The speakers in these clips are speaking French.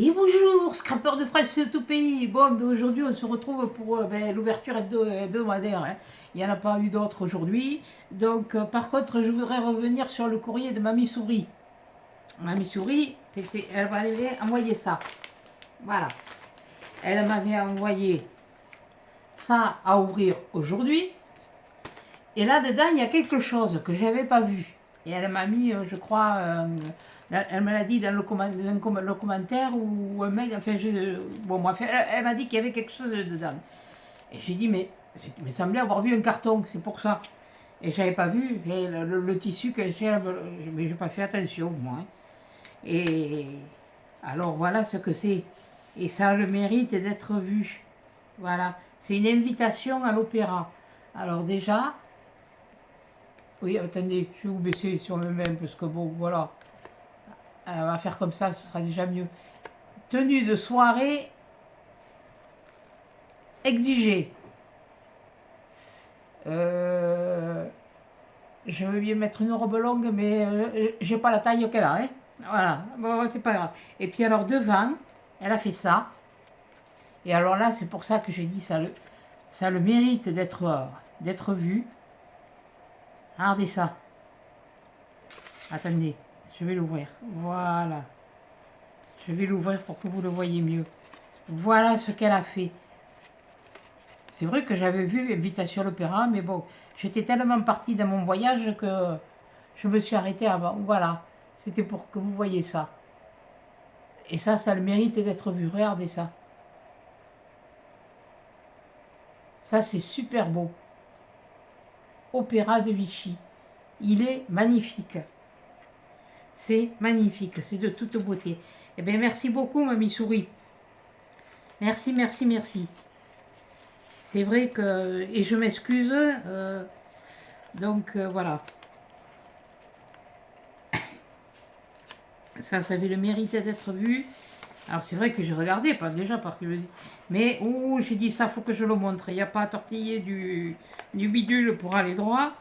Et bonjour, scrapeur de France de tout pays. Bon, ben aujourd'hui, on se retrouve pour l'ouverture hebdomadaire, hein. Il n'y en a pas eu d'autres aujourd'hui. Donc, par contre, je voudrais revenir sur le courrier de Mamie Souris. Mamie Souris, elle m'avait envoyé ça. Voilà. Elle m'avait envoyé ça à ouvrir aujourd'hui. Et là-dedans, il y a quelque chose que je n'avais pas vu. Et elle m'a mis, je crois, elle me l'a dit dans le commentaire ou un mail. Enfin, bon, bref, elle m'a dit qu'il y avait quelque chose dedans. Et j'ai dit, mais il me semblait avoir vu un carton, c'est pour ça. Et j'avais pas vu le tissu que j'ai, mais j'ai pas fait attention, moi, hein. Et alors voilà ce que c'est. Et ça a le mérite d'être vu. Voilà. C'est une invitation à l'opéra. Alors déjà, oui, attendez, je vais vous baisser sur le même, parce que bon, voilà. On va faire comme ça, ce sera déjà mieux. Tenue de soirée exigée. Je veux bien mettre une robe longue, mais j'ai pas la taille qu'elle a, hein. Voilà, bon, c'est pas grave. Et puis alors devant, elle a fait ça. Et alors là, c'est pour ça que j'ai dit ça a le mérite d'être vu. Regardez ça. Attendez, je vais l'ouvrir. Voilà. Je vais l'ouvrir pour que vous le voyez mieux. Voilà ce qu'elle a fait. C'est vrai que j'avais vu Invitation à l'Opéra, mais bon, j'étais tellement partie dans mon voyage que je me suis arrêtée avant. Voilà, c'était pour que vous voyez ça. Et ça a le mérite d'être vu. Regardez ça. Ça, c'est super beau. Opéra de Vichy. Il est magnifique. C'est magnifique, c'est de toute beauté. Eh bien, merci beaucoup, Mamie Souris. Merci, merci, merci. C'est vrai que... Et je m'excuse. Voilà. Ça avait le mérite d'être vu. Alors c'est vrai que j'ai regardé, pas déjà par curiosité. Mais j'ai dit ça, faut que je le montre. Il n'y a pas à tortiller du bidule pour aller droit.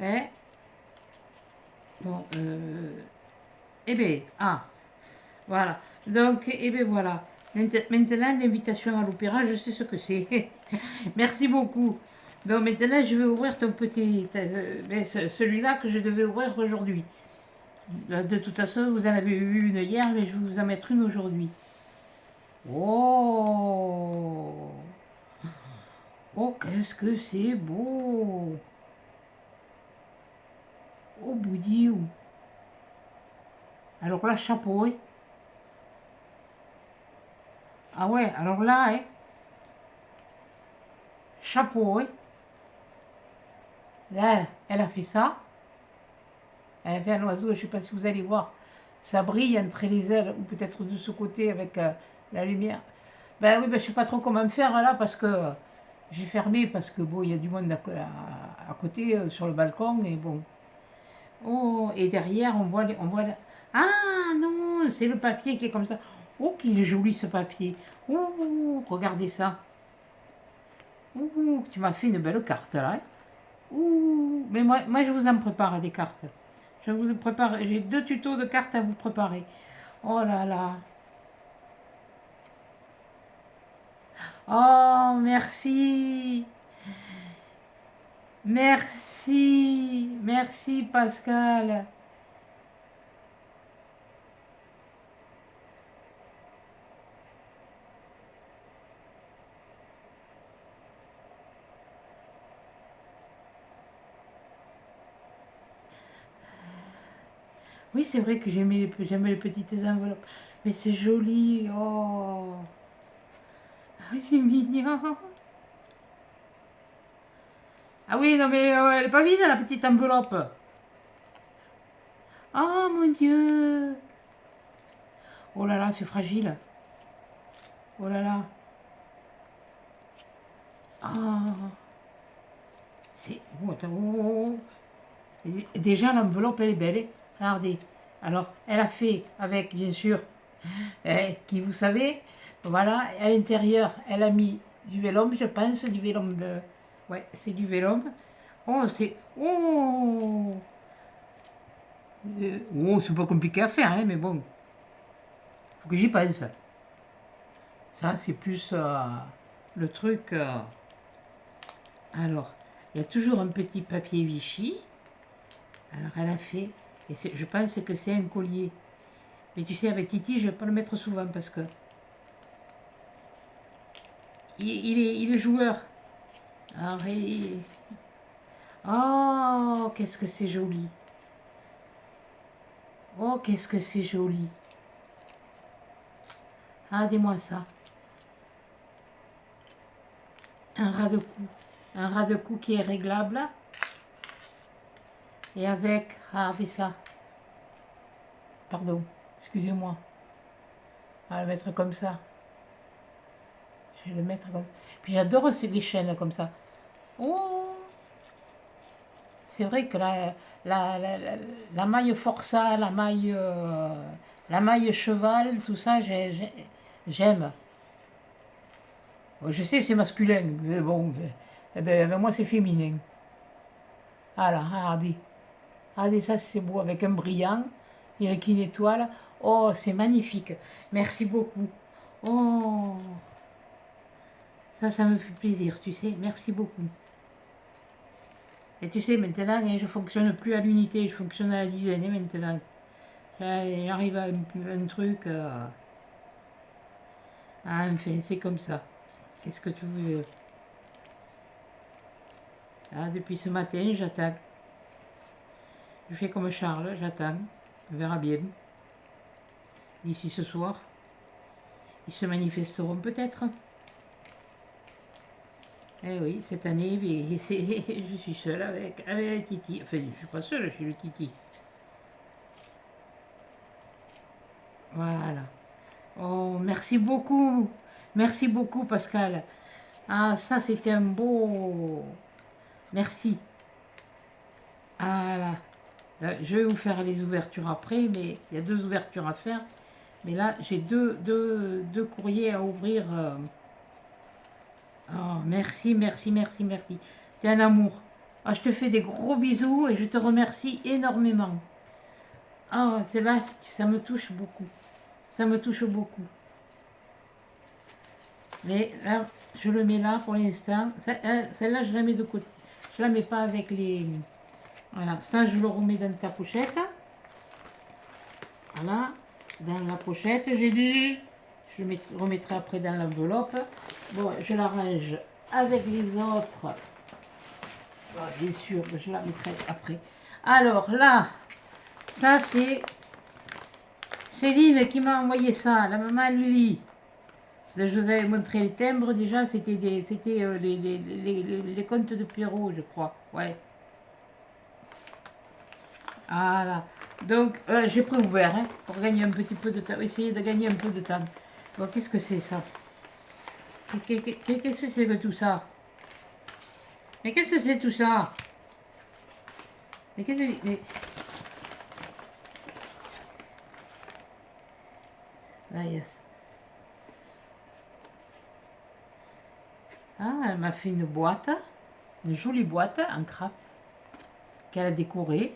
Hein. Bon, eh bien, voilà. Donc, eh bien voilà. Maintenant, l'invitation à l'opéra, je sais ce que c'est. Merci beaucoup. Bon, maintenant, je vais ouvrir ton petit... celui-là que je devais ouvrir aujourd'hui. De toute façon, vous en avez eu une hier, mais je vais vous en mettre une aujourd'hui. Oh! Oh, qu'est-ce que c'est beau! Oh, boudiou! Alors là, chapeau, hein? Ah ouais, alors là, hein? Chapeau, hein? Là, elle a fait ça. Elle a fait un oiseau, je ne sais pas si vous allez voir. Ça brille entre les ailes, ou peut-être de ce côté avec la lumière. Ben oui, ben, je ne sais pas trop comment faire là, parce que j'ai fermé, parce que bon, il y a du monde à côté, sur le balcon, et bon. Oh, et derrière, Ah non, c'est le papier qui est comme ça. Oh, qu'il est joli ce papier. Oh, regardez ça. Oh, tu m'as fait une belle carte là, hein. Ouh, mais moi, je vous en prépare des cartes. Je vous prépare, j'ai 2 tutos de cartes à vous préparer. Oh là là. Oh, merci. Merci. Merci, Pascal. Oui, c'est vrai que j'aimais les petites enveloppes. Mais c'est joli. Oh, ah, c'est mignon. Ah oui, non mais elle est pas vide la petite enveloppe. Oh mon Dieu. Oh là là, c'est fragile. Oh là là. Oh, c'est... Oh, attends, déjà, l'enveloppe, elle est belle, hein. Regardez. Alors, elle a fait avec, bien sûr, qui vous savez, voilà, à l'intérieur, elle a mis du vélum, je pense, du vélum. Ouais, c'est du vélum. Oh, c'est... Oh, c'est pas compliqué à faire, hein, mais bon, faut que j'y pense. Ça, c'est plus le truc. Alors, il y a toujours un petit papier Vichy. Alors, elle a fait. Et je pense que c'est un collier. Mais tu sais, avec Titi, je ne vais pas le mettre souvent parce que. Il est joueur. Alors, oh, qu'est-ce que c'est joli. Oh, qu'est-ce que c'est joli. Regardez-moi ça. Un ras de cou. Un ras de cou qui est réglable. Et avec, regardez ça. Pardon, excusez-moi. On va le mettre comme ça. Je vais le mettre comme ça. Puis j'adore les chaînes comme ça. Oh, c'est vrai que la maille forçat, la maille cheval, tout ça, j'aime. Je sais, c'est masculin, mais bon, eh ben, moi c'est féminin. Voilà, regardez. Regardez ça, c'est beau, avec un brillant et avec une étoile. Oh, c'est magnifique. Merci beaucoup. Oh, ça me fait plaisir, tu sais. Merci beaucoup. Et tu sais, maintenant, je ne fonctionne plus à l'unité, je fonctionne à la dizaine maintenant. J'arrive à un truc. Enfin, c'est comme ça. Qu'est-ce que tu veux? Ah, depuis ce matin, j'attends. Je fais comme Charles, j'attends. On verra bien. D'ici ce soir. Ils se manifesteront peut-être. Eh oui, cette année, je suis seule avec Titi. Enfin, je ne suis pas seule, je suis le Titi. Voilà. Oh, merci beaucoup. Merci beaucoup, Pascal. Ah, ça, c'était un beau... Merci. Voilà. Je vais vous faire les ouvertures après, mais il y a 2 ouvertures à faire. Mais là, j'ai deux courriers à ouvrir. Oh, merci, merci, merci, merci. T'es un amour. Ah, je te fais des gros bisous et je te remercie énormément. Ah, c'est là, ça me touche beaucoup. Ça me touche beaucoup. Mais là, je le mets là pour l'instant. Celle-là, je la mets de côté. Je la mets pas avec les... Voilà, ça, je le remets dans ta pochette. Voilà, dans la pochette, j'ai dit. Je le remettrai après dans l'enveloppe. Bon, je la range avec les autres. Bon, bien sûr, je la mettrai après. Alors là, ça c'est Céline qui m'a envoyé ça, la maman Lily. Je vous avais montré le timbre déjà, c'était les contes de Pierrot, je crois. Ouais. Voilà. Donc, j'ai préouvert hein, pour gagner un petit peu de temps. Essayer de gagner un peu de temps. Bon, qu'est-ce que c'est ça? Qu'est-ce que c'est que tout ça? Mais qu'est-ce que c'est tout ça? Mais qu'est-ce que... Mais... Là, yes. Ah, elle m'a fait une boîte. Une jolie boîte en craft qu'elle a décorée.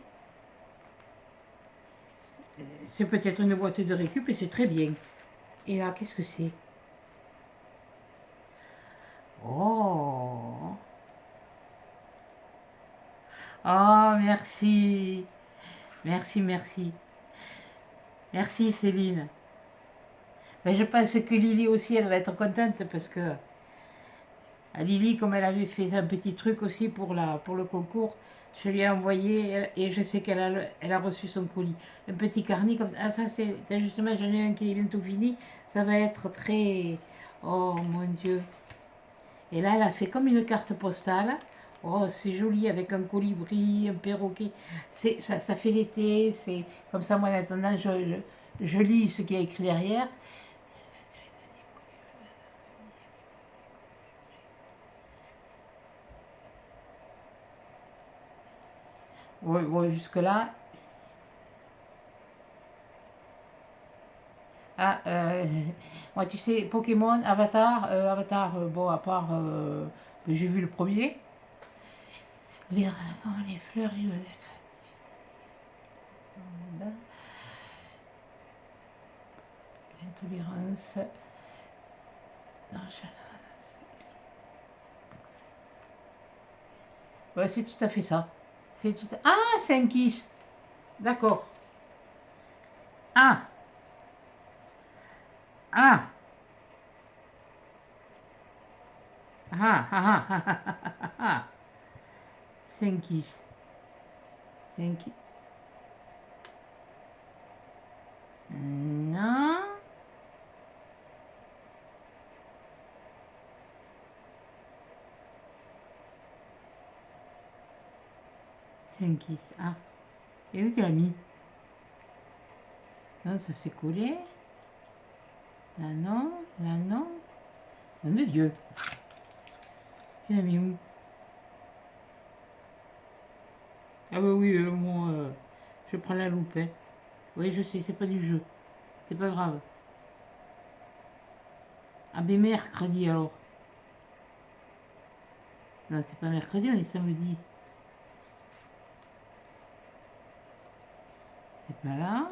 C'est peut-être une boîte de récup et c'est très bien. Et là, qu'est-ce que c'est? Oh! Oh, merci! Merci, merci. Merci Céline. Mais je pense que Lily aussi, elle va être contente parce que Lily, comme elle avait fait un petit truc aussi pour le concours, je lui ai envoyé et je sais elle a reçu son colis. Un petit carnet comme ça. Ah, ça, c'est justement, j'en ai un qui est bientôt fini. Ça va être très. Oh mon Dieu. Et là, elle a fait comme une carte postale. Oh, c'est joli avec un colibri, un perroquet. Ça fait l'été. C'est comme ça, moi, en attendant, je lis ce qui est écrit derrière. Ouais, ouais, jusque-là. Ah, moi, tu sais, Pokémon, bon, à part, j'ai vu le premier. Les fleurs, l'intolérance. Non, ouais, c'est tout à fait ça. C'est tout à... Ah, c'est un kiss. D'accord. Ah, ah, ah, ah, ah, ah, ah, ah, ah, ah. C'est un kiss. C'est un kiss. Non. C'est un kiss. Ah. Et où tu l'as mis? Non, ça s'est collé. Là, non. Là, non. Nom de Dieu. Tu l'as mis où? Ah bah oui, moi, je prends la loupe. Hein. Oui, je sais, c'est pas du jeu. C'est pas grave. Ah ben mercredi alors. Non, c'est pas mercredi, on est samedi. C'est pas là.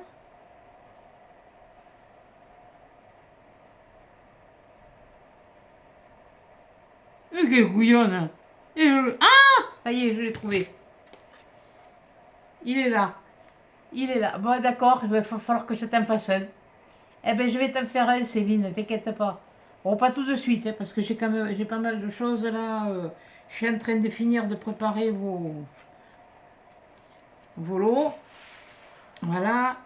Quelle couillonne! Ah! Ça y est, je l'ai trouvé. Il est là. Il est là. Bon, d'accord, il va falloir que je t'en fasse un. Eh ben, je vais t'en faire un, Céline, t'inquiète pas. Bon, pas tout de suite, hein, parce que j'ai quand même, j'ai pas mal de choses là. Je suis en train de finir de préparer vos lots. Voilà.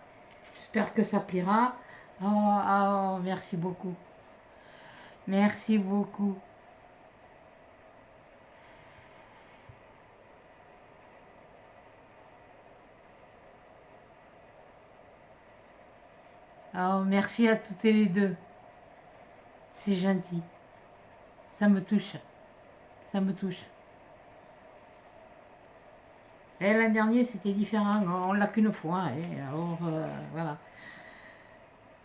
J'espère que ça plaira. Oh, oh, merci beaucoup. Merci beaucoup. Oh, merci à toutes les deux. C'est gentil. Ça me touche. Ça me touche. Et l'an dernier, c'était différent. On l'a qu'une fois. Et alors, voilà.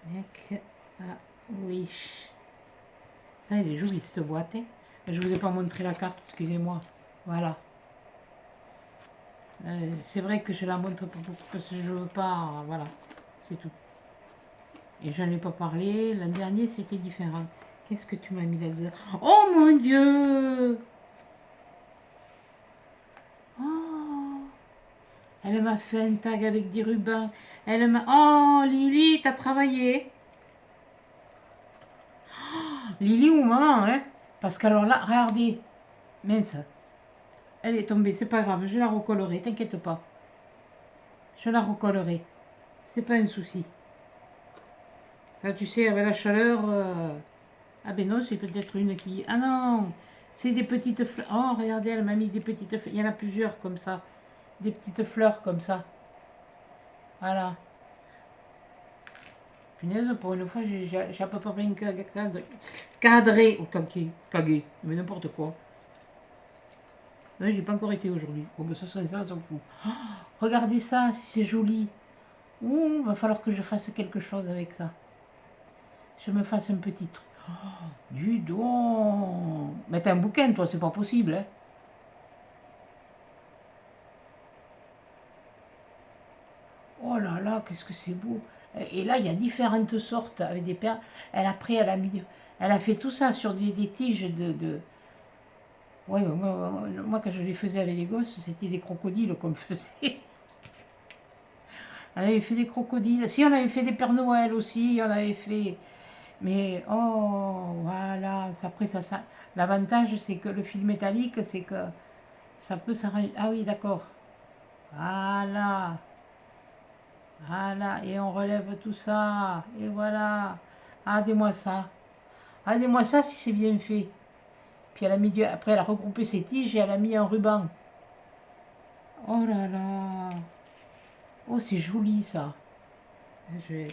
Mec, ah, oui. Ah, elle est jolie cette boîte. Hein. Je vous ai pas montré la carte, excusez-moi. Voilà. C'est vrai que je la montre pas parce que je veux pas. Voilà, c'est tout. Et je n'en ai pas parlé. L'an dernier, c'était différent. Qu'est-ce que tu m'as mis là-dedans? Oh mon Dieu! Oh! Elle m'a fait un tag avec des rubans. Elle m'a... Oh, Lily, t'as travaillé. Lily ou maman, hein? Parce qu'alors là, regardez. Mince. Elle est tombée, c'est pas grave. Je la recollerai, t'inquiète pas. Je la recollerai. C'est pas un souci. Là, tu sais, avec la chaleur... Ah ben non, c'est peut-être une qui... Ah non! C'est des petites fleurs. Oh, regardez, elle m'a mis des petites fleurs. Il y en a plusieurs comme ça. Des petites fleurs comme ça. Voilà. Punaise, pour une fois, j'ai à peu près bien cadré. Oh, cagué. Mais n'importe quoi. Non, j'ai pas encore été aujourd'hui. Bon, ben ça, ça s'en fout. Oh, regardez ça, c'est joli. Ouh, va falloir que je fasse quelque chose avec ça. Je me fasse un petit truc. Oh, dis donc. Mais t'as un bouquin, toi, c'est pas possible, hein. Oh là là, qu'est-ce que c'est beau. Et là, il y a différentes sortes avec des perles. Elle a mis, elle a fait tout ça sur des tiges de... Ouais, moi, quand je les faisais avec les gosses, c'était des crocodiles qu'on me faisait. On avait fait des crocodiles. Si, on avait fait des Pères Noël aussi, on avait fait... Mais, oh, voilà. Après, ça, l'avantage, c'est que le fil métallique, c'est que ça peut s'arranger. Ah oui, d'accord. Voilà. Voilà, et on relève tout ça. Et voilà. Regardez-moi ça. Regardez-moi ça si c'est bien fait. Puis elle a mis après, elle a regroupé ses tiges et elle a mis un ruban. Oh là là. Oh, c'est joli ça. Je vais...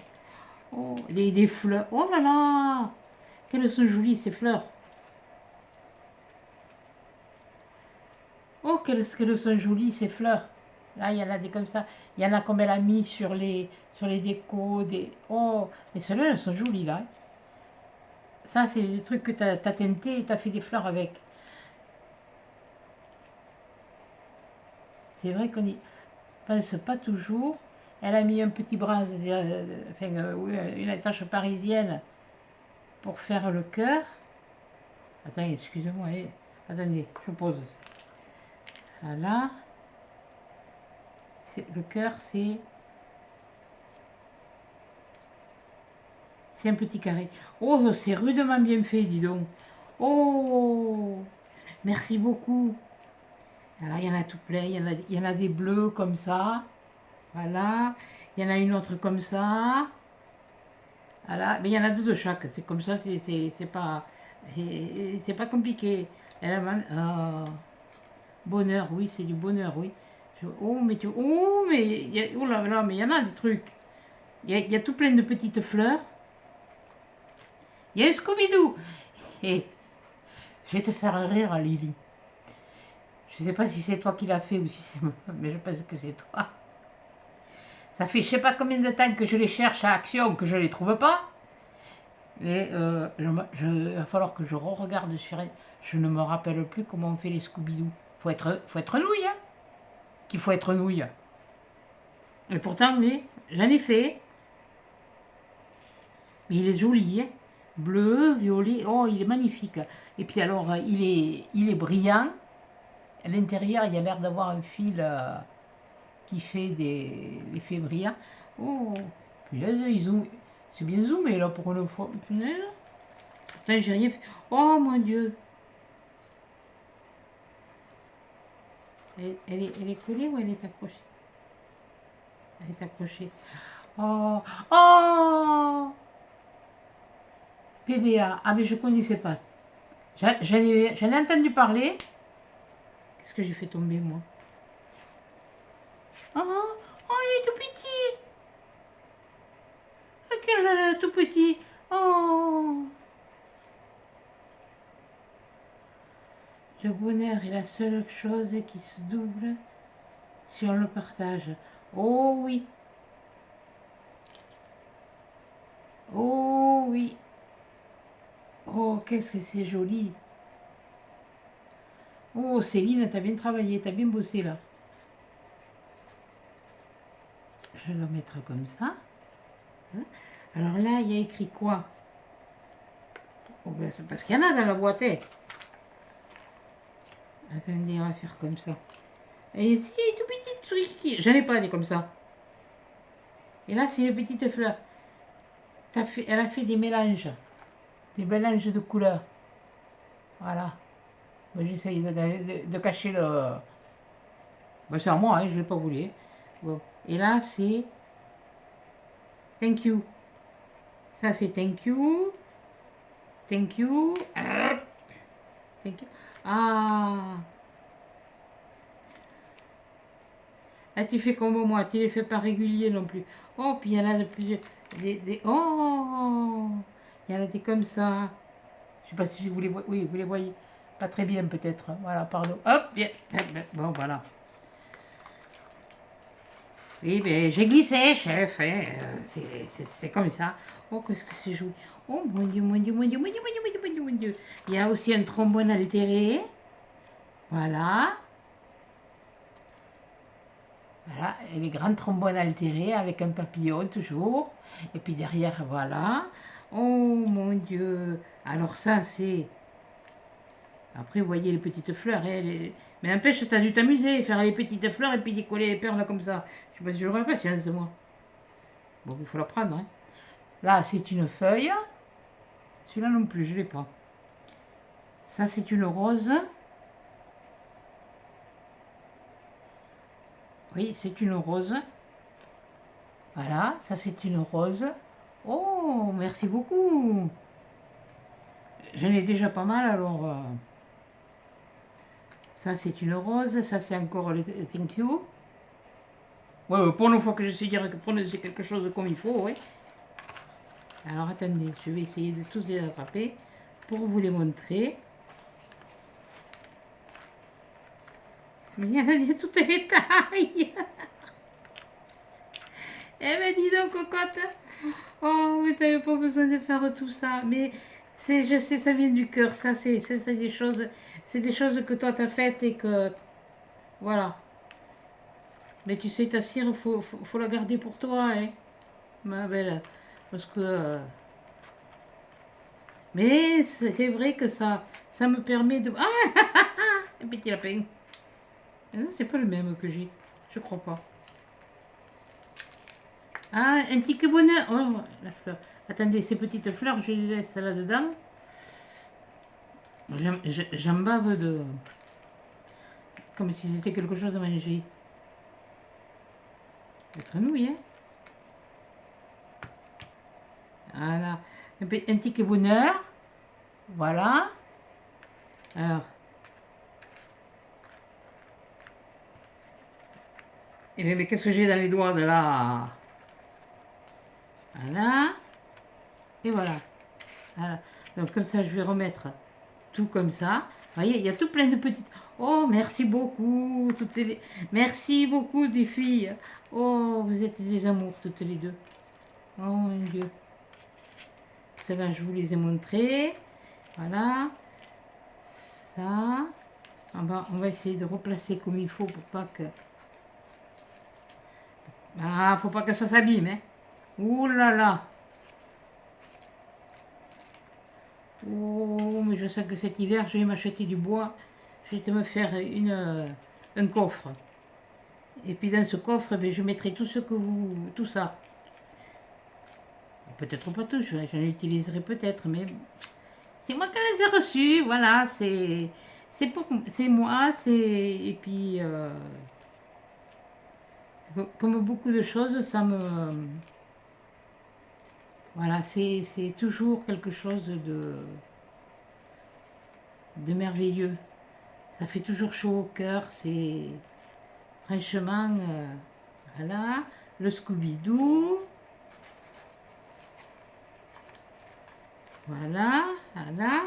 Oh, des fleurs. Oh là là. Quelles sont jolies ces fleurs. Oh, qu'elles sont jolies ces fleurs. Là, il y en a des comme ça. Il y en a comme elle a mis sur les décos. Oh, mais celles-là, elles sont jolies là. Ça, c'est des trucs que tu as teinté et tu as fait des fleurs avec. C'est vrai qu'on n'y pense pas toujours. Elle a mis un petit bras, enfin, oui, une attache parisienne pour faire le cœur. Attends, excusez-moi. Attendez, je pose. Voilà. Le cœur, c'est un petit carré. Oh, c'est rudement bien fait, dis donc. Oh, merci beaucoup. Alors, il y en a tout plein. Il y en a des bleus comme ça. Voilà. Il y en a une autre comme ça. Voilà. Mais il y en a deux de chaque. C'est comme ça, c'est pas compliqué. Bonheur, oui, c'est du bonheur, oui. Oh là là, mais il y en a des trucs. Il y a tout plein de petites fleurs. Il y a un Scooby-Doo. Et je vais te faire rire, Lily. Je sais pas si c'est toi qui l'as fait ou si c'est moi, mais je pense que c'est toi. Ça fait je sais pas combien de temps que je les cherche à Action, que je les trouve pas. Mais il va falloir que je re-regarde sur... Je ne me rappelle plus comment on fait les Scooby-Doo. Faut être nouille, hein. Qu'il faut être nouille. Et pourtant, mais j'en ai fait. Mais il est joli, hein. Bleu, violet, oh, il est magnifique. Et puis alors, il est brillant. À l'intérieur, il y a l'air d'avoir un fil qui fait l'effet brillant. Oh, punaise, c'est bien zoomé là pour une fois. Punaise. Putain, j'ai rien fait. Oh mon Dieu. Elle est collée ou elle est accrochée? Elle est accrochée. Oh, oh, PBA. Ah, mais je connaissais pas. J'en ai entendu parler. Qu'est-ce que j'ai fait tomber, moi? Oh, oh, il est tout petit. Ah, quel tout petit. Oh. Le bonheur est la seule chose qui se double si on le partage. Oh oui. Oh oui. Oh, qu'est-ce que c'est joli. Oh, Céline, t'as bien travaillé, t'as bien bossé là. Je vais le mettre comme ça. Alors là, il y a écrit quoi? Oh, ben, c'est parce qu'il y en a dans la boîte. Attendez, on va faire comme ça. Et c'est tout petit truc. J'en ai pas des comme ça. Et là, c'est une petite fleur. Elle a fait des mélanges. Des mélanges de couleurs. Voilà. Ben, j'essaye de cacher le... Ben, c'est à moi, hein, je ne l'ai pas voulu. Bon. Et là, c'est... Thank you. Ça, c'est thank you. Thank you. Thank you. Ah. Ah, tu fais comme moi, tu les fais pas réguliers non plus. Oh, puis il y en a de plusieurs. Oh, il y en a des comme ça. Je sais pas si vous les voyez. Oui, vous les voyez. Pas très bien peut-être. Voilà, pardon. Hop, bien. Bon, voilà. Oui, mais j'ai glissé, chef. Hein. C'est comme ça. Oh, qu'est-ce que c'est joli. Oh, mon Dieu, mon Dieu, mon Dieu, mon Dieu, mon Dieu, mon Dieu, mon Dieu, mon Dieu. Il y a aussi un trombone altéré. Voilà. Voilà, et les grands trombones altérés avec un papillon toujours. Et puis derrière, voilà. Oh mon Dieu. Alors ça, c'est... Après, vous voyez les petites fleurs. Hein, mais n'empêche, tu as dû t'amuser, faire les petites fleurs et puis décoller les perles comme ça. Je sais pas si j'aurai la patience, moi. Bon, il faut la prendre. Hein. Là, c'est une feuille. Celui-là non plus, je ne l'ai pas. Ça, c'est une rose. Oui, c'est une rose. Voilà, ça c'est une rose. Oh, merci beaucoup. J'en ai déjà pas mal, alors... Ça c'est une rose, ça c'est encore le thank you. Ouais, pour une fois que je sais dire que prononcer quelque chose comme il faut, ouais. Alors attendez, je vais essayer de tous les attraper pour vous les montrer. Mais il y en a de toutes les tailles. Eh ben dis donc, cocotte. Oh, mais t'avais pas besoin de faire tout ça. Mais je sais, ça vient du cœur. Ça, c'est des choses, que toi t'as faites et que, voilà. Mais tu sais, ta cire, faut la garder pour toi, hein, ma belle. Parce que Mais c'est vrai que ça me permet de... Ah, un petit lapin. Non, c'est pas le même que j'ai. Je crois pas. Ah, un ticket bonheur. Oh, la fleur. Attendez, ces petites fleurs, je les laisse là-dedans. J'en bave de... Comme si c'était quelque chose à manger. Des grenouilles, hein. Voilà. Un ticket bonheur. Voilà. Alors. Et bien, mais qu'est-ce que j'ai dans les doigts de là? Voilà. Et voilà. Voilà. Donc comme ça, je vais remettre tout comme ça. Vous voyez, il y a tout plein de petites... Oh, merci beaucoup. Merci beaucoup des filles. Oh, vous êtes des amours toutes les deux. Oh mon Dieu. Celles-là, je vous les ai montrées. Voilà. Ça. On va essayer de replacer comme il faut pour pas que... Ah, faut pas que ça s'abîme, hein. Ouh là là. Oh, mais je sais que cet hiver, je vais m'acheter du bois. Je vais me faire un coffre. Et puis dans ce coffre, ben, je mettrai tout ce que vous... Tout ça. Peut-être pas tout, j'en utiliserai peut-être, mais... C'est moi qui les ai reçus, voilà. C'est moi, c'est... Et puis... comme beaucoup de choses, ça me... Voilà, c'est toujours quelque chose de merveilleux. Ça fait toujours chaud au cœur, c'est... Franchement, voilà, le Scooby-Doo. Voilà, voilà.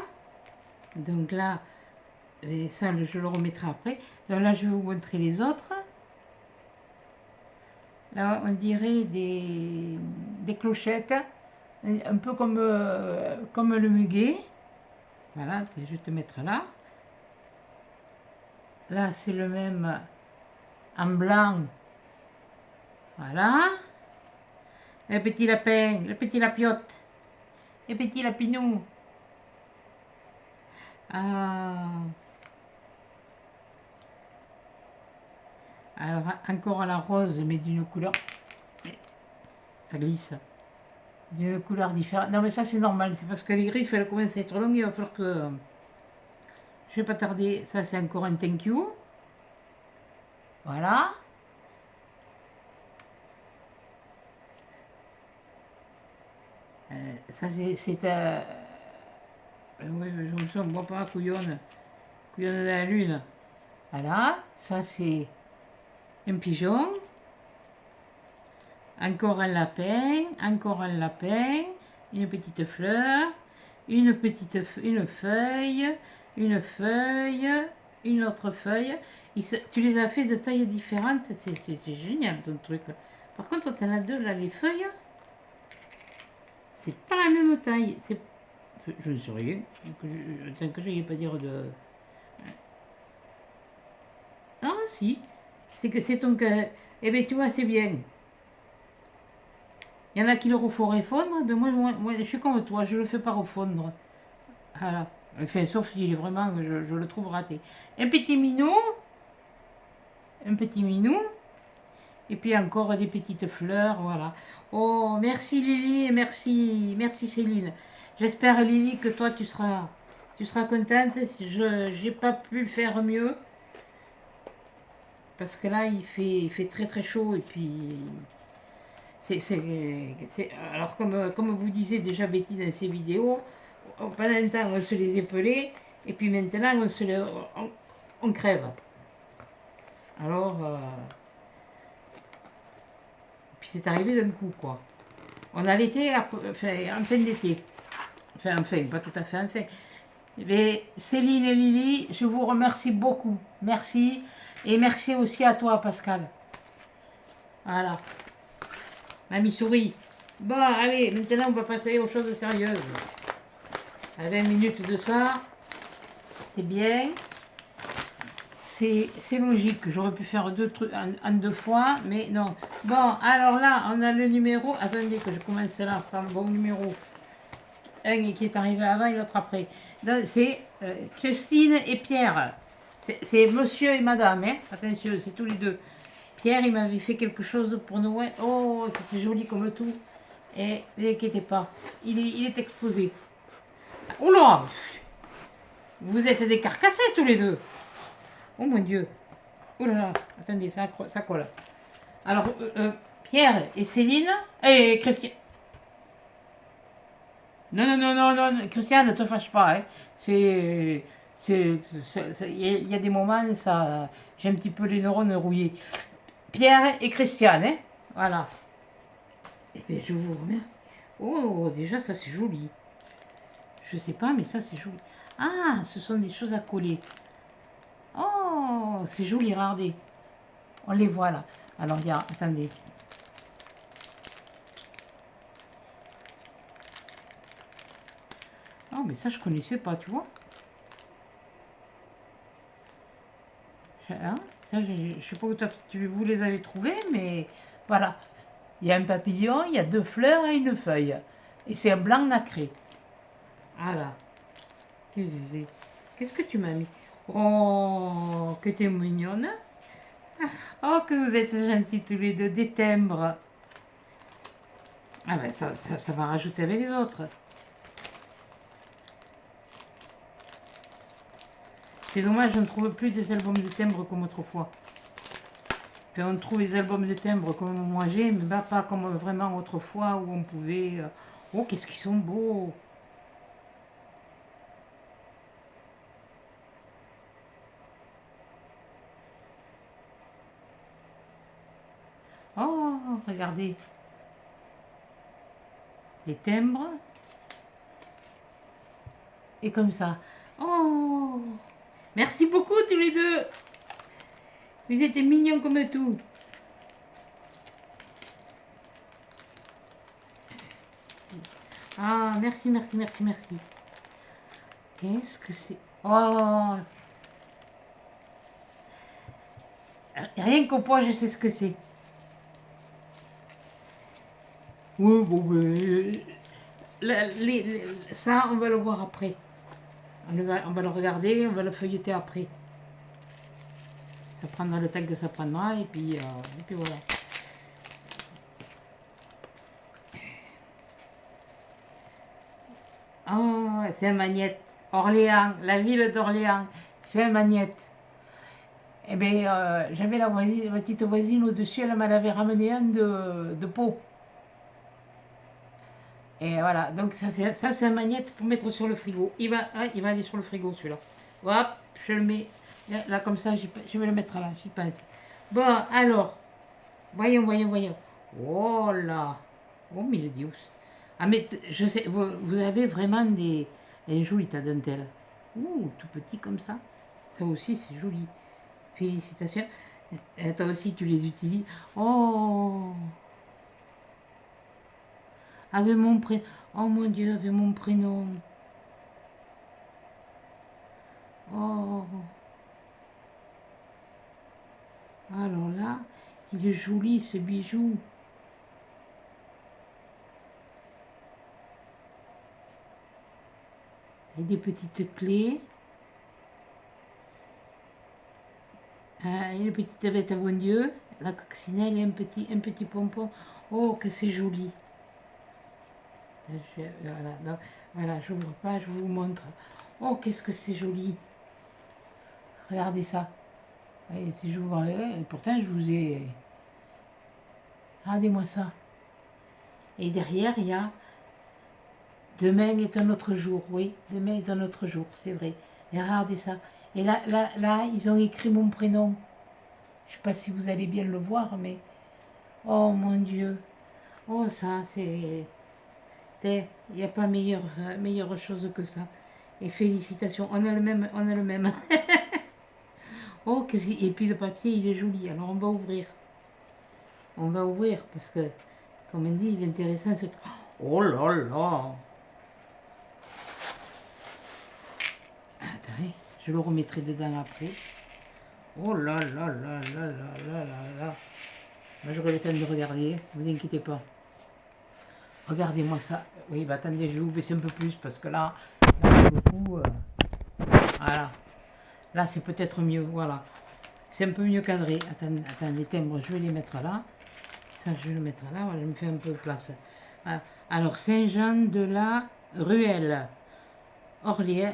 Donc là, ça, je le remettrai après. Donc là, je vais vous montrer les autres. Là, on dirait des clochettes, un peu comme le muguet. Voilà, je vais te mettre là. Là, c'est le même en blanc. Voilà. Le petit lapin, le petit lapiote, le petit lapinou. Ah. Alors, encore à la rose, mais d'une couleur... Ça glisse. D'une couleur différente. Non, mais ça, c'est normal. C'est parce que les griffes, elles commencent à être longues. Il va falloir que... Je vais pas tarder. Ça, c'est encore un thank you. Voilà. Ça, c'est... oui, je me sens, moi, pas couillonne. Couillonne de la lune. Voilà. Ça, c'est un pigeon. Encore un lapin. Encore un lapin. Une petite fleur. Une feuille. Une feuille. Une autre feuille. Tu les as fait de tailles différentes. C'est génial ton truc. Par contre, tu en as deux là, les feuilles. C'est pas la même taille. Je ne sais rien. Tant que je n'ai pas dire de... Ah si. C'est que c'est ton... Eh bien tu vois, c'est bien. Il y en a qui le refont fondre. Ben moi, je suis comme toi. Je le fais pas refondre. Voilà. Enfin, sauf s'il est vraiment... Je le trouve raté. Un petit minou. Un petit minou. Et puis encore des petites fleurs, voilà. Oh, merci Lily et merci Céline. J'espère Lily que toi tu seras contente. Je n'ai pas pu faire mieux. Parce que là il fait très très chaud et puis... alors comme vous disiez déjà Betty dans ses vidéos, pendant un temps on se les épelait et puis maintenant on crève. Alors... Puis c'est arrivé d'un coup, quoi. On a l'été, enfin, en fin d'été. Enfin, pas tout à fait en fin. Mais Céline et Lily, je vous remercie beaucoup. Merci. Et merci aussi à toi, Pascal. Voilà. Mamie souris. Bon, allez, maintenant on va passer aux choses sérieuses. À 20 minutes de ça, c'est bien. C'est logique, j'aurais pu faire deux trucs en deux fois, mais non. Bon, alors là, on a le numéro. Attendez que je commence là par le bon numéro. Un qui est arrivé avant et l'autre après. Donc, c'est Christine et Pierre. C'est monsieur et madame, hein. Attention, c'est tous les deux. Pierre, il m'avait fait quelque chose pour Noël. Oh, c'était joli comme tout. Et ne vous inquiétez pas, il est exposé. Oh là, vous êtes des carcassés tous les deux. Oh mon Dieu. Oh là là, attendez, ça colle. Alors, Pierre et Céline, et Christian. Non, non, non, non, non, Christian, ne te fâche pas. Hein. Il y a des moments, ça, j'ai un petit peu les neurones rouillés. Pierre et Christian, hein. Voilà. Eh bien, je vous remercie. Oh, déjà, ça c'est joli. Je sais pas, mais ça c'est joli. Ah, ce sont des choses à coller. Oh, c'est joli, regardez. On les voit là. Alors, regarde, attendez. Oh, mais ça, je connaissais pas, tu vois. Hein, ça, je sais pas où vous les avez trouvés, mais voilà. Il y a un papillon, il y a 2 fleurs et une feuille. Et c'est un blanc nacré. Voilà. Qu'est-ce que tu m'as mis? Oh, que t'es mignonne. Oh, que vous êtes gentils tous les deux. Des timbres. Ah ben ça va rajouter avec les autres. C'est dommage, on ne trouve plus des albums de timbres comme autrefois. Puis on trouve des albums de timbres comme moi j'ai, mais pas comme vraiment autrefois où on pouvait... Oh, qu'est-ce qu'ils sont beaux! Oh, regardez. Les timbres. Et comme ça. Oh! Merci beaucoup tous les deux! Vous étiez mignons comme tout. Ah, merci, merci, merci, merci. Qu'est-ce que c'est? Oh! Rien qu'au poids, je sais ce que c'est. Oui, bon, mais... ça, on va le voir après. On va le regarder, on va le feuilleter après. Ça prendra le temps que ça prendra, et puis voilà. Oh, c'est un magnète. Orléans, la ville d'Orléans, c'est un magnète. Eh bien, j'avais ma petite voisine au-dessus, elle m'en avait ramené un de Pau. Et voilà, donc ça c'est un magnète pour mettre sur le frigo. Il va aller sur le frigo celui-là. Hop, je le mets là comme ça, je vais le mettre là, j'y pense. Bon, alors, voyons. Oh là, oh mille dios. Ah mais je sais, vous avez vraiment un joli tas de dentelle. Ouh, tout petit comme ça. Ça aussi c'est joli. Félicitations. Et toi aussi tu les utilises. Oh, avec mon prénom. Oh mon Dieu, avec mon prénom. Oh, alors là, il est joli ce bijou. Et des petites clés. Une petite bête à bon Dieu. La coccinelle et un petit pompon. Oh, que c'est joli. Voilà, non, voilà, j'ouvre pas, je vous montre. Oh, qu'est-ce que c'est joli. Regardez ça. Et si j'ouvre, pourtant je vous ai... Regardez-moi ça. Et derrière, il y a demain est un autre jour. Oui, demain est un autre jour, c'est vrai. Et regardez ça. Et là, ils ont écrit mon prénom. Je sais pas si vous allez bien le voir, mais... Oh mon Dieu. Oh, ça, c'est... Il n'y a pas meilleure chose que ça. Et félicitations. On a le même, on a le même. Oh, et puis le papier, il est joli. Alors on va ouvrir. On va ouvrir parce que, comme on dit, il est intéressant. Oh là là. Attends, je le remettrai dedans après. Oh là là là là là là là là. Moi j'aurai le temps de regarder, vous inquiétez pas. Regardez-moi ça. Oui, bah attendez, je vais vous baisser un peu plus parce que là beaucoup, voilà. Là, c'est peut-être mieux, voilà. C'est un peu mieux cadré. Attendez, attendez, les timbres, je vais les mettre là. Ça, je vais le mettre là. Voilà, je me fais un peu de place. Voilà. Alors, Saint-Jean de la Ruelle. Orléanais,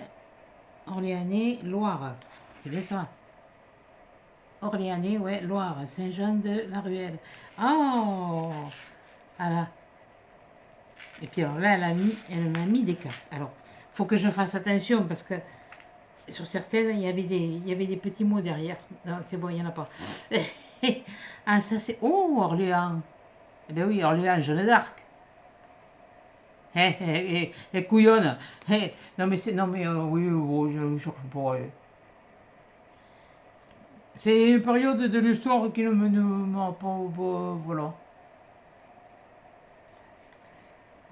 Loire. C'est bien ça. Orléanais, ouais, Loire. Saint-Jean de la Ruelle. Oh! Voilà. Et puis alors là, elle m'a mis des cartes. Alors, faut que je fasse attention parce que sur certaines, il y avait des petits mots derrière. Non, c'est bon, il n'y en a pas. Ah, ça c'est... Oh, Orléans. Eh bien oui, Orléans, Jeanne d'Arc. Couillonne. Non mais c'est... Non mais oui, je ne cherche pas. C'est une période de l'histoire qui ne m'a pas... Voilà.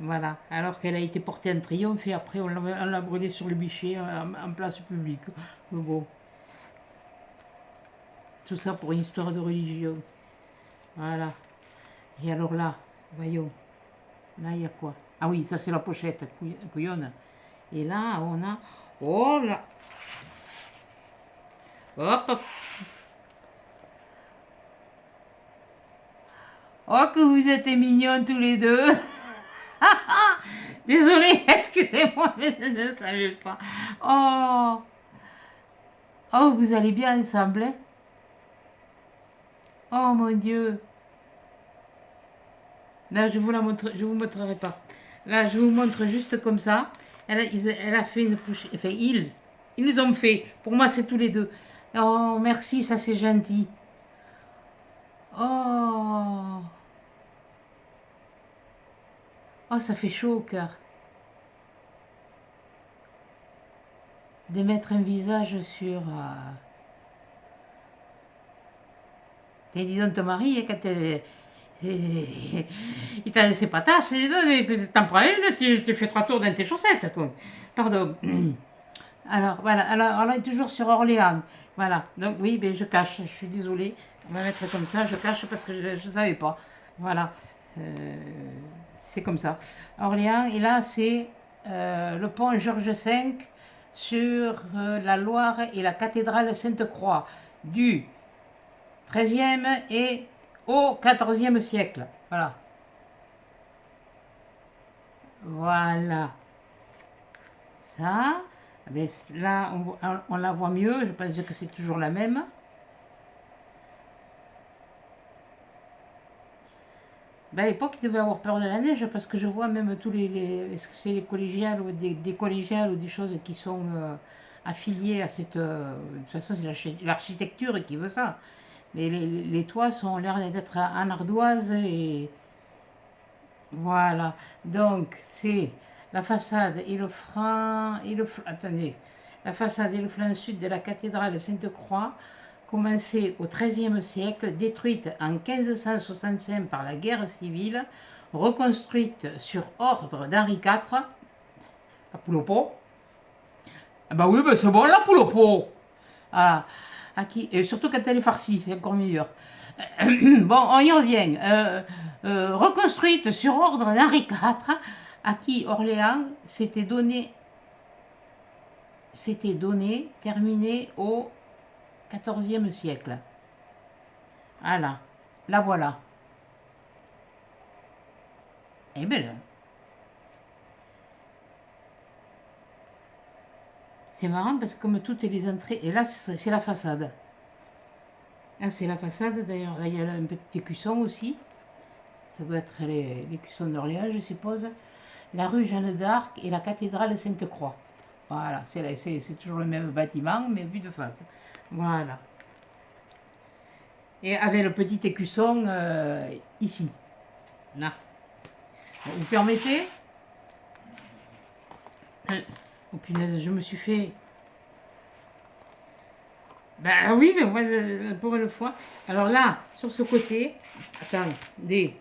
Voilà. Alors qu'elle a été portée en triomphe et après on l'a brûlée sur le bûcher en place publique. Mais bon. Tout ça pour une histoire de religion. Voilà. Et alors là, voyons. Là, il y a quoi? Ah oui, ça c'est la pochette, couillonne. Et là, on a... Oh là! Hop, hop! Oh, que vous êtes mignons tous les deux! Désolée, excusez-moi, mais je ne savais pas. Oh! Oh, vous allez bien ensemble, hein? Oh mon Dieu! Là, je vous la montre, je vous montrerai pas. Là, je vous montre juste comme ça. Elle a fait une pochette. Enfin, ils nous ont fait. Pour moi, c'est tous les deux. Oh, merci, ça c'est gentil. Oh, oh, ça fait chaud au cœur. De mettre un visage sur... T'as dit donc ton mari, quand il t'a laissé pas tasse, t'en prends une, tu fais 3 tours dans tes chaussettes, quoi. Pardon. Alors, voilà, alors on est toujours sur Orléans. Voilà, donc oui, ben, je cache, je suis désolée. On va mettre comme ça, je cache parce que je ne savais pas. Voilà, Euh, c'est comme ça. Orléans, et là, c'est le pont Georges V sur la Loire et la cathédrale Sainte-Croix du 13e et au 14e siècle. Voilà. Voilà. Ça, ben, là, on la voit mieux. Je pense que c'est toujours la même. Ben, à l'époque, ils devaient avoir peur de la neige parce que je vois même tous est-ce que c'est les collégiales ou des collégiales ou des choses qui sont affiliées à cette. De toute façon, c'est l'architecture qui veut ça. Mais les toits sont l'air d'être en ardoise et voilà. Donc, c'est la façade et le flanc. Attendez. La façade et le flanc sud de la cathédrale Sainte-Croix, commencée au XIIIe siècle, détruite en 1565 par la guerre civile, reconstruite sur ordre d'Henri IV. La poule au pot. Ah bah oui, bah c'est bon la poule au pot. Ah, et surtout quand elle est farcie, c'est encore meilleur. Bon, on y revient. Reconstruite sur ordre d'Henri IV, à qui Orléans s'était donné, terminé au XIVe siècle. Voilà, la voilà. Eh bien là, c'est marrant parce que comme toutes les entrées, et là c'est la façade. Là c'est la façade, d'ailleurs là il y a un petit écusson aussi. Ça doit être l'écusson d'Orléans, je suppose. La rue Jeanne d'Arc et la cathédrale Sainte-Croix. Voilà, c'est toujours le même bâtiment, mais vu de face. Voilà. Et avec le petit écusson ici. Là. Vous permettez? Oh punaise, je me suis fait... Ben oui, mais moi, pour une fois. Alors là, sur ce côté... Attendez.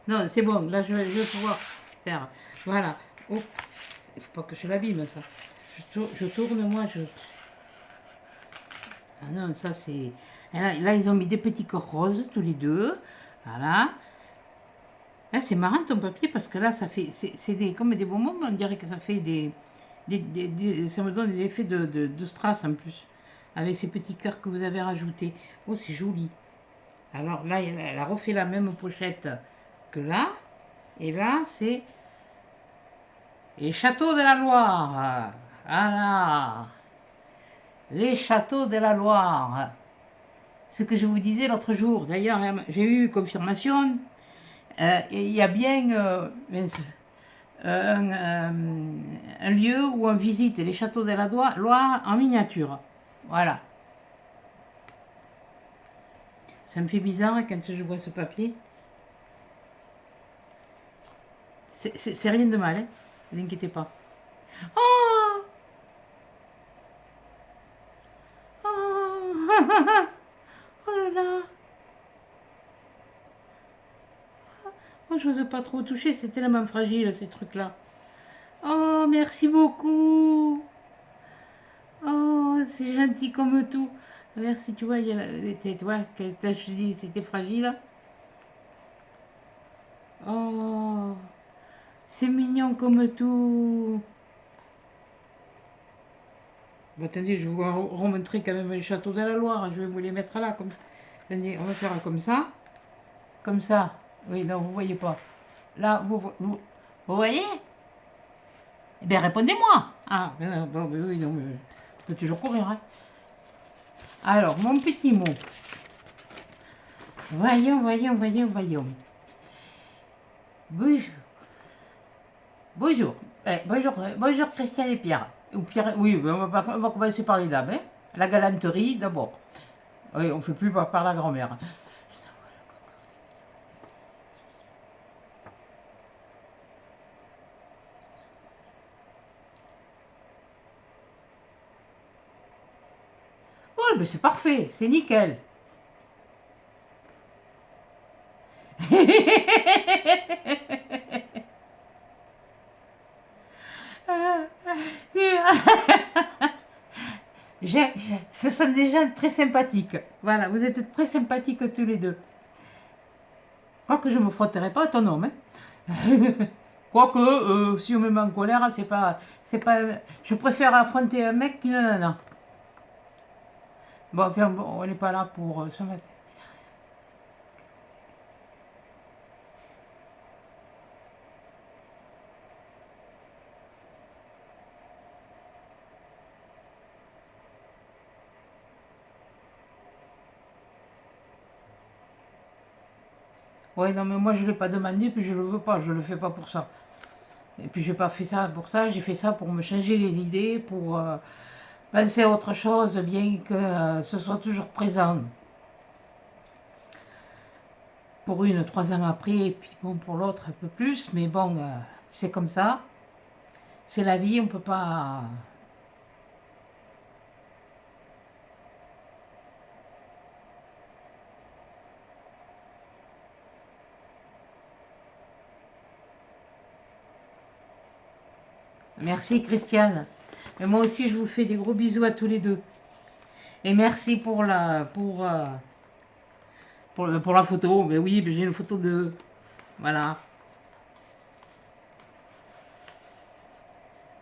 Non, c'est bon, là je vais pouvoir faire. Voilà. Oh, il faut pas que je l'abîme, ça. Je tourne, moi, Ah non, ça c'est... Là, ils ont mis des petits corps roses, tous les deux. Voilà. Là, c'est marrant ton papier parce que là, ça fait, c'est comme des bonbons, mais on dirait que ça fait ça me donne l'effet de strass en plus, avec ces petits cœurs que vous avez rajoutés. Oh, c'est joli. Alors là, elle a refait la même pochette que là, et là, c'est les châteaux de la Loire. Voilà, les châteaux de la Loire. Ce que je vous disais l'autre jour. D'ailleurs, j'ai eu confirmation. Il y a bien un lieu où on visite les châteaux de la Loire en miniature. Voilà. Ça me fait bizarre quand je vois ce papier. C'est rien de mal, hein. Ne vous inquiétez pas. Oh, oh, oh là là. Oh, j'ose pas trop toucher, c'est tellement fragile ces trucs-là. Oh, merci beaucoup. Oh, c'est gentil comme tout. Merci, tu vois, tu vois, je dis, c'était fragile. Oh, c'est mignon comme tout. Bon, attendez, je vais vous remontrer quand même les châteaux de la Loire. Je vais vous les mettre là. Comme... Attendez, on va faire comme ça. Comme ça. Oui, non, vous voyez pas. Là, vous voyez? Eh bien, répondez-moi. Ah, bon, oui, non, mais je peux toujours courir. Hein. Alors, mon petit mot. Voyons, voyons, voyons, voyons. Bonjour. Bonjour. Bonjour, bonjour Christian et Pierre. Ou Pierre, oui, ben, on va commencer par les dames. Hein. La galanterie d'abord. Oui, on ne fait plus par la grand-mère. Oui, mais c'est parfait, c'est nickel. Ce sont des gens très sympathiques. Voilà, vous êtes très sympathiques tous les deux. Quoique je ne me frotterai pas à ton homme. Hein. Quoique, si on me met en colère, c'est pas. Je préfère affronter un mec qu'une nana. Bon, enfin, bon, on n'est pas là pour se mettre. Ouais, non, mais moi je ne l'ai pas demandé, puis je le veux pas, je le fais pas pour ça. Et puis j'ai pas fait ça pour ça, j'ai fait ça pour me changer les idées, pour penser à autre chose, bien que ce soit toujours présent. Pour une, 3 ans après, et puis bon, pour l'autre un peu plus, mais bon, c'est comme ça. C'est la vie, on peut pas. Merci Christiane. Et moi aussi, je vous fais des gros bisous à tous les deux. Et merci pour la photo. Mais oui, j'ai une photo de. Voilà.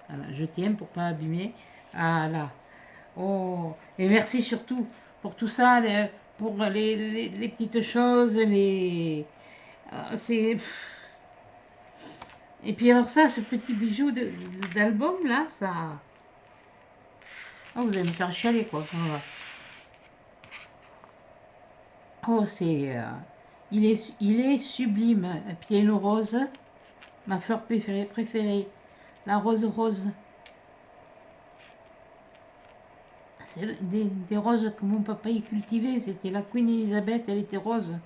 Voilà, je tiens pour pas abîmer. Voilà. Oh, et merci surtout pour tout ça, pour les petites choses, c'est. Et puis alors ça, ce petit bijou d'album là, ça. Oh, vous allez me faire chialer quoi. Voilà. Oh, il est sublime. Et puis il y a une rose, ma fleur préférée, la rose rose. C'est des roses que mon papa y cultivait. C'était la Queen Elizabeth, elle était rose.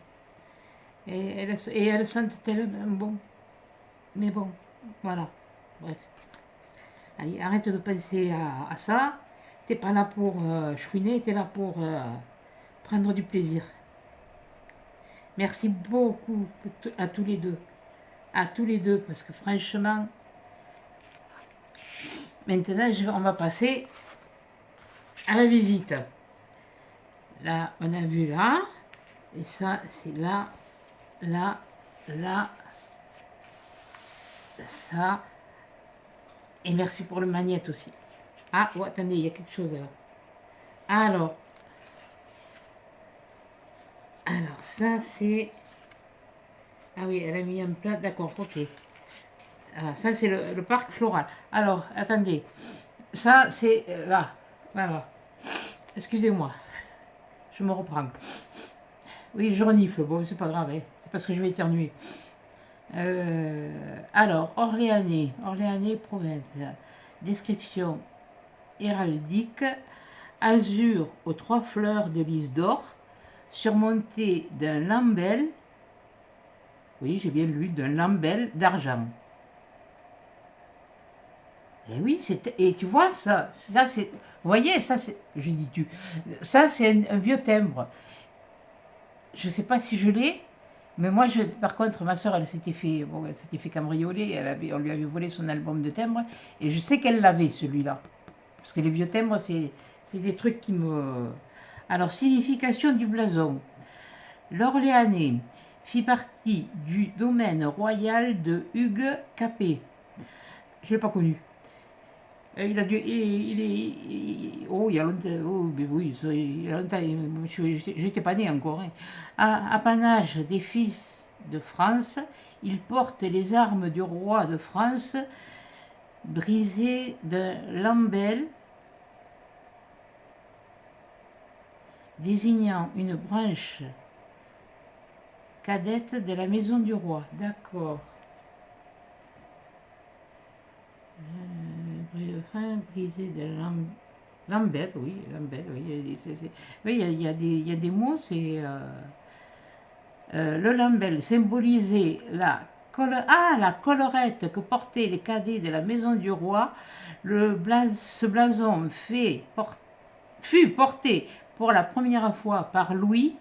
Et elles sentent tellement bon. Mais bon, voilà. Bref. Allez, arrête de penser à ça. T'es pas là pour chouiner, t'es là pour prendre du plaisir. Merci beaucoup à tous les deux. À tous les deux, parce que franchement, maintenant, on va passer à la visite. Là, on a vu là. Et ça, c'est là, là, là, ça. Et merci pour le magnète aussi. Ah, oh, attendez, il y a quelque chose là. Alors, ça c'est... Ah oui, elle a mis un plat, d'accord, ok. Ah, ça c'est le parc floral. Alors, attendez. Ça c'est là. Voilà. Excusez-moi. Je me reprends. Oui, je renifle. Bon, c'est pas grave. Hein. C'est parce que je vais éternuer. Alors, Orléanais. Orléanais, province. Description héraldique. Azur aux 3 fleurs de lys d'or. Surmonté d'un lambel. Oui, j'ai bien lu. D'un lambel d'argent. Et oui, et tu vois, ça c'est, vous voyez, ça c'est, je dis tu, ça c'est un vieux timbre. Je sais pas si je l'ai, mais moi, par contre, ma soeur, elle s'était fait cambrioler, on lui avait volé son album de timbres, et je sais qu'elle l'avait celui-là, parce que les vieux timbres, c'est des trucs qui me. Alors, signification du blason. L'Orléanais fit partie du domaine royal de Hugues Capet. Je l'ai pas connu. Il a dû, oh, il y a longtemps, oh, oui, il y a longtemps, j'étais pas né encore. Hein. Apanage des fils de France, il porte les armes du roi de France, brisées de l'ambel, désignant une branche cadette de la maison du roi. D'accord. Brisé de l'ambel, oui, l'ambel, oui. Oui, il y a des mots, c'est. Le lambel symbolisait la collerette que portaient les cadets de la maison du roi. Ce blason fut porté pour la première fois par Louis.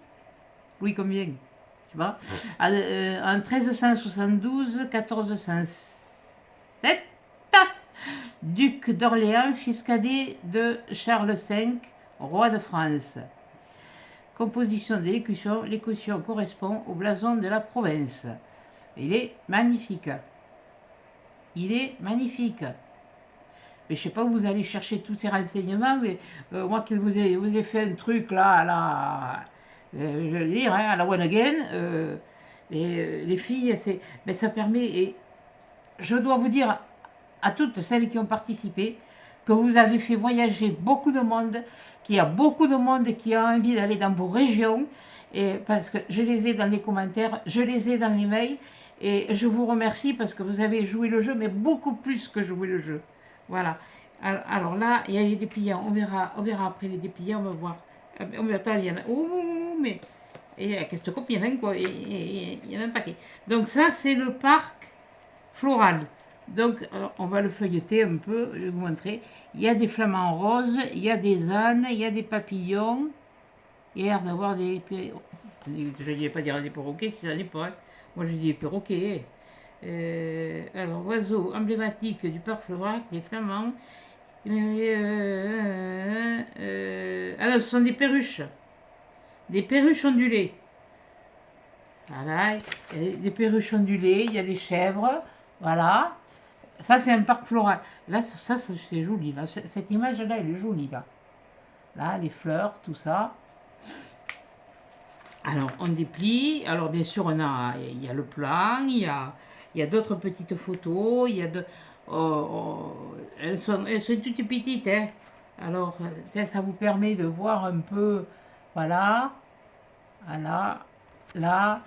Louis combien? Tu vois, en 1372-1407. Duc d'Orléans, fils cadet de Charles V, roi de France. Composition de l'écusson, l'écusson correspond au blason de la province. Il est magnifique. Il est magnifique. Mais je ne sais pas où vous allez chercher tous ces renseignements, mais moi qui vous ai fait un truc là, à la, je vais dire, hein, à la one again, les filles, mais ça permet, et je dois vous dire à toutes celles qui ont participé, que vous avez fait voyager beaucoup de monde, qu'il y a beaucoup de monde qui a envie d'aller dans vos régions, et parce que je les ai dans les commentaires, je les ai dans les mails, et je vous remercie parce que vous avez joué le jeu, mais beaucoup plus que joué le jeu. Voilà. Alors là, il y a les dépliants, on verra après les dépliants, on va voir. Attends, il y en a. Oh, mais. Et qu'est-ce que il y en a quoi, il y en a un paquet. Donc ça, c'est le parc floral. Donc, on va le feuilleter un peu, je vais vous montrer. Il y a des flamants roses, il y a des ânes, il y a des papillons. Il y a l'air d'avoir des. Je ne vais pas dire des perroquets, si ça n'est pas. Hein. Moi, je dis des perroquets. Alors, oiseaux emblématiques du parc floral, les flamands. Alors, ce sont des perruches. Des perruches ondulées. Voilà, il y a des perruches ondulées, il y a des chèvres. Voilà. Ça, c'est un parc floral. Là, ça c'est joli. Là. Cette image-là, elle est jolie. Là, les fleurs, tout ça. Alors, on déplie. Alors, bien sûr, il y a le plan, il y a d'autres petites photos. Il y a elles sont toutes petites. Hein. Alors, ça vous permet de voir un peu. Voilà. Voilà. Là,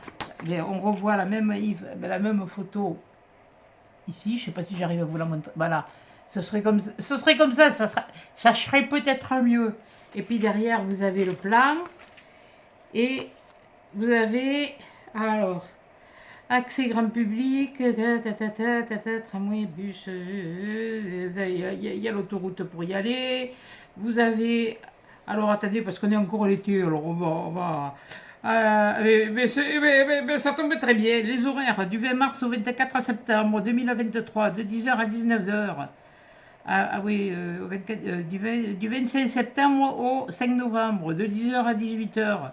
on revoit la même photo. Ici, je ne sais pas si j'arrive à vous la montrer. Voilà, ce serait comme ça, ça serait peut-être mieux. Et puis derrière, vous avez le plan. Et vous avez, alors, accès grand public, tramway, bus, il y a l'autoroute pour y aller. Vous avez, alors attendez, parce qu'on est encore l'été, alors on va mais ça tombe très bien. Les horaires du 20 mars au 24 septembre 2023, de 10h à 19h. Oui, du 25 septembre au 5 novembre, de 10h à 18h.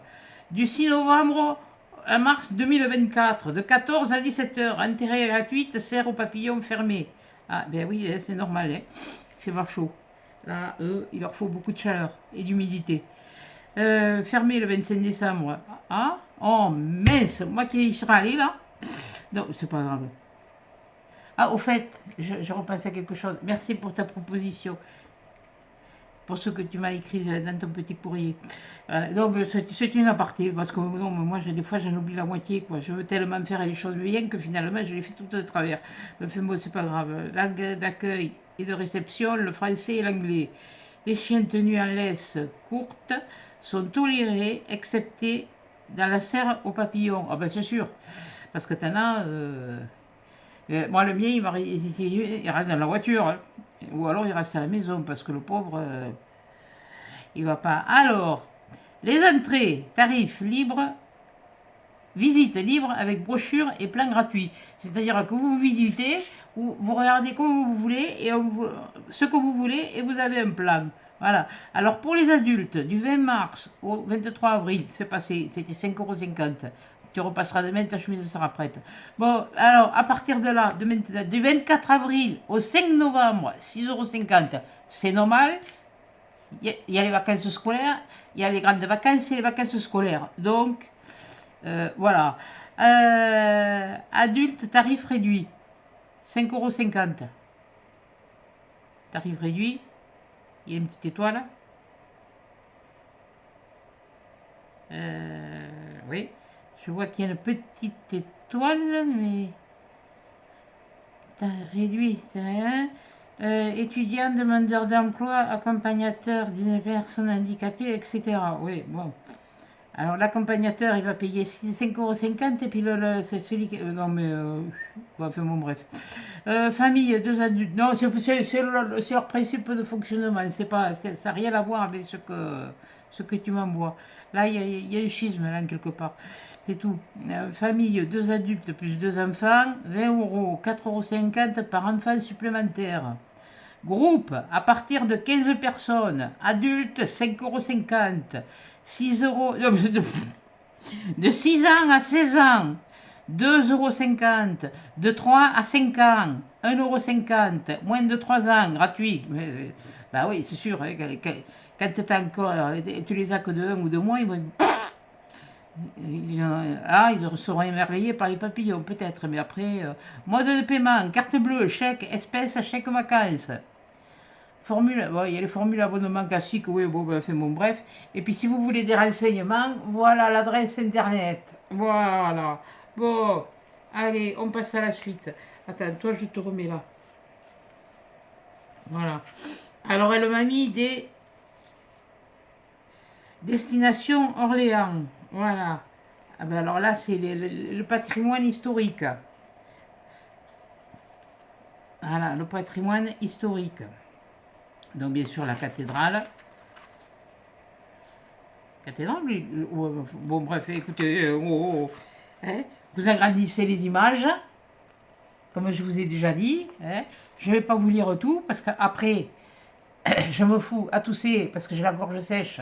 Du 6 novembre 1 mars 2024, de 14 à 17 heures, entrée gratuite, serre aux papillons fermés. Ah, ben oui, c'est normal, hein. Il fait pas chaud. Là, eux, il leur faut beaucoup de chaleur et d'humidité. Fermé le 25 décembre. Ah, oh mince, moi qui y serai allé là. Non, c'est pas grave. Ah, au fait, je repasse à quelque chose. Merci pour ta proposition. Pour ce que tu m'as écrit dans ton petit courrier. Voilà. Donc, c'est une aparté, parce que non, moi, des fois, j'en oublie la moitié, quoi. Je veux tellement faire les choses bien que finalement, je les fais tout de travers. Mais enfin, bon, c'est pas grave. Langue d'accueil et de réception, le français et l'anglais. Les chiens tenus en laisse courte sont tolérés, excepté dans la serre aux papillons. Ah ben, c'est sûr, parce que t'en as... moi, le mien, il reste dans la voiture, hein. Ou alors il reste à la maison, parce que le pauvre, il va pas. Alors, les entrées, tarifs libres, visite libre avec brochure et plan gratuit. C'est-à-dire que vous visitez, vous regardez comme vous voulez, et ce que vous voulez, et vous avez un plan. Voilà. Alors pour les adultes, du 20 mars au 23 avril, c'est passé, c'était 5,50 €. Tu repasseras demain, ta chemise sera prête. Bon, alors, à partir de là, du 24 avril au 5 novembre, 6,50 €, c'est normal. Il y a les vacances scolaires, il y a les grandes vacances et les vacances scolaires. Donc, voilà. Adulte, tarif réduit, 5,50 €. Tarif réduit, il y a une petite étoile. Oui. Je vois qu'il y a une petite étoile, mais t'as réduit, c'est rien. Étudiant, demandeur d'emploi, accompagnateur d'une personne handicapée, etc. Oui, bon. Alors l'accompagnateur, il va payer 5,50 € et puis c'est celui qui... non mais... enfin bon, bref. Famille, 2 adultes. Non, c'est leur principe de fonctionnement. Ça n'a rien à voir avec ce que tu m'envoies. Là, il y a le schisme, là, quelque part. C'est tout. Famille, 2 adultes plus 2 enfants, 20 €, 4,50 € par enfant supplémentaire. Groupe, à partir de 15 personnes. Adultes, 5,50 €. 6 euros. De 6 ans à 16 ans, 2,50 €. De 3 à 5 ans, 1,50 €. Moins de 3 ans, gratuit. Bah oui, c'est sûr, hein, quand tu encore, tu les as que de 1 ou de moins, ils seront émerveillés par les papillons, peut-être, mais après, mode de paiement, carte bleue, chèque, espèce, chèque vacances. Formule, bon, il y a les formules abonnement classiques, oui, bon, bref. Et puis si vous voulez des renseignements, voilà l'adresse internet. Voilà. Bon, allez, on passe à la suite. Attends, toi, je te remets là. Voilà. Alors, elle m'a mis des destinations Orléans. Voilà. Ah ben alors là, c'est le patrimoine historique. Voilà, le patrimoine historique. Donc bien sûr la cathédrale. Cathédrale, bon bref, écoutez, hein, vous agrandissez les images, comme je vous ai déjà dit. Hein. Je ne vais pas vous lire tout, parce qu'après, je me fous à tousser, parce que j'ai la gorge sèche.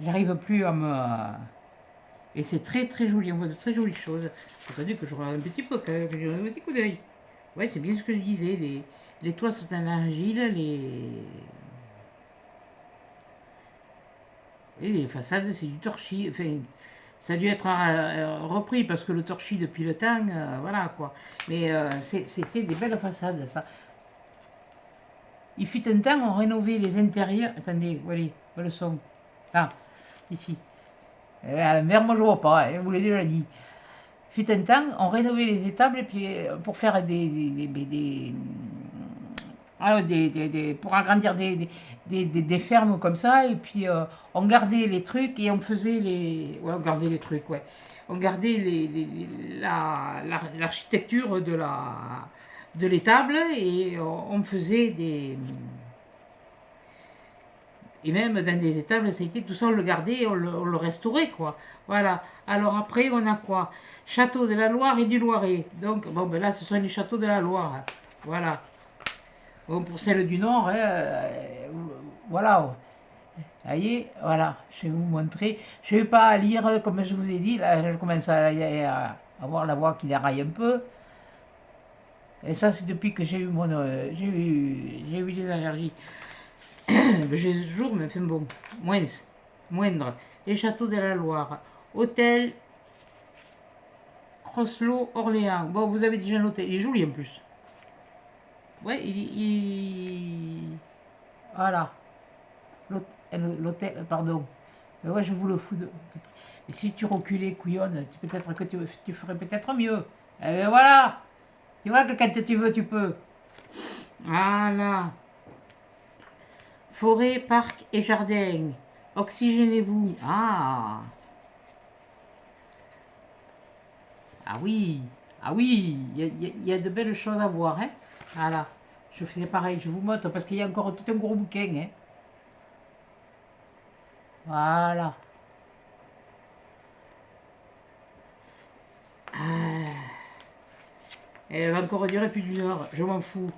J'arrive plus à me... Et c'est très très joli, on voit de très jolies choses. Attendez que je regarde un petit peu, que j'ai un petit coup d'œil. Ouais, c'est bien ce que je disais, les toits sont en argile, et les façades, c'est du torchis. Enfin, ça a dû être repris parce que le torchis, depuis le temps, voilà quoi. Mais c'était des belles façades, ça. Il fut un temps, on rénovait les intérieurs. Attendez, voilà, le son. Ah, ici. À la mer, moi je vois pas, hein, je vous l'ai déjà dit. Il fut un temps, on rénovait les étables et puis, pour faire pour agrandir des fermes comme ça, et puis on gardait les trucs et on faisait les... Ouais, on gardait les trucs, ouais. On gardait l'architecture de l'étable et on faisait des... Et même dans des étables, ça a été tout ça, on le gardait et on le restaurait, quoi. Voilà. Alors après, on a quoi? Château de la Loire et du Loiret. Donc, bon, ben là, ce sont les châteaux de la Loire. Voilà. Bon, pour celle du Nord, hein, voilà. Vous voyez, voilà, je vais vous montrer. Je ne vais pas lire, comme je vous ai dit, là, je commence à avoir la voix qui déraille un peu. Et ça, c'est depuis que j'ai eu j'ai eu des allergies. J'ai toujours, mais enfin bon, moindre. Les châteaux de la Loire. Hôtel Croslo Orléans. Bon, vous avez déjà noté. Il est joli en plus. Ouais, voilà. L'hôtel, pardon. Mais ouais, je vous le fous de. Et si tu reculais, couillonne, peut-être que tu ferais peut-être mieux. Et ben voilà. Tu vois que quand tu veux, tu peux. Voilà. Forêt, parc et jardin. Oxygénez-vous. Ah. Ah oui. Ah oui. Il y a de belles choses à voir. Hein. Voilà. Je fais pareil. Je vous montre parce qu'il y a encore tout un gros bouquin. Hein. Voilà. Ah. Elle va encore durer plus d'une heure. Je m'en fous.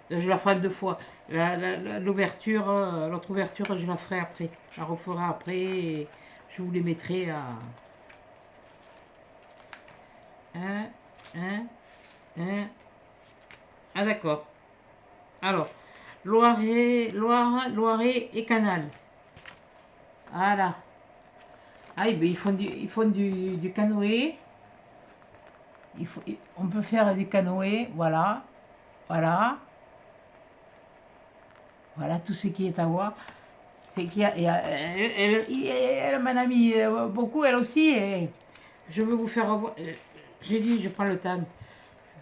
Je la ferai deux fois. L'ouverture, l'autre ouverture, je la ferai après. Je la referai après et je vous les mettrai à 1, 1, 1. Ah d'accord. Alors, Loiret et Canal. Voilà. Ah oui, ben ils font du canoë. On peut faire du canoë, voilà. Voilà. Voilà tout ce qui est à voir. C'est qu'il y a, elle m'en a mis beaucoup, elle aussi. Et je veux vous faire revoir. J'ai dit, je prends le temps.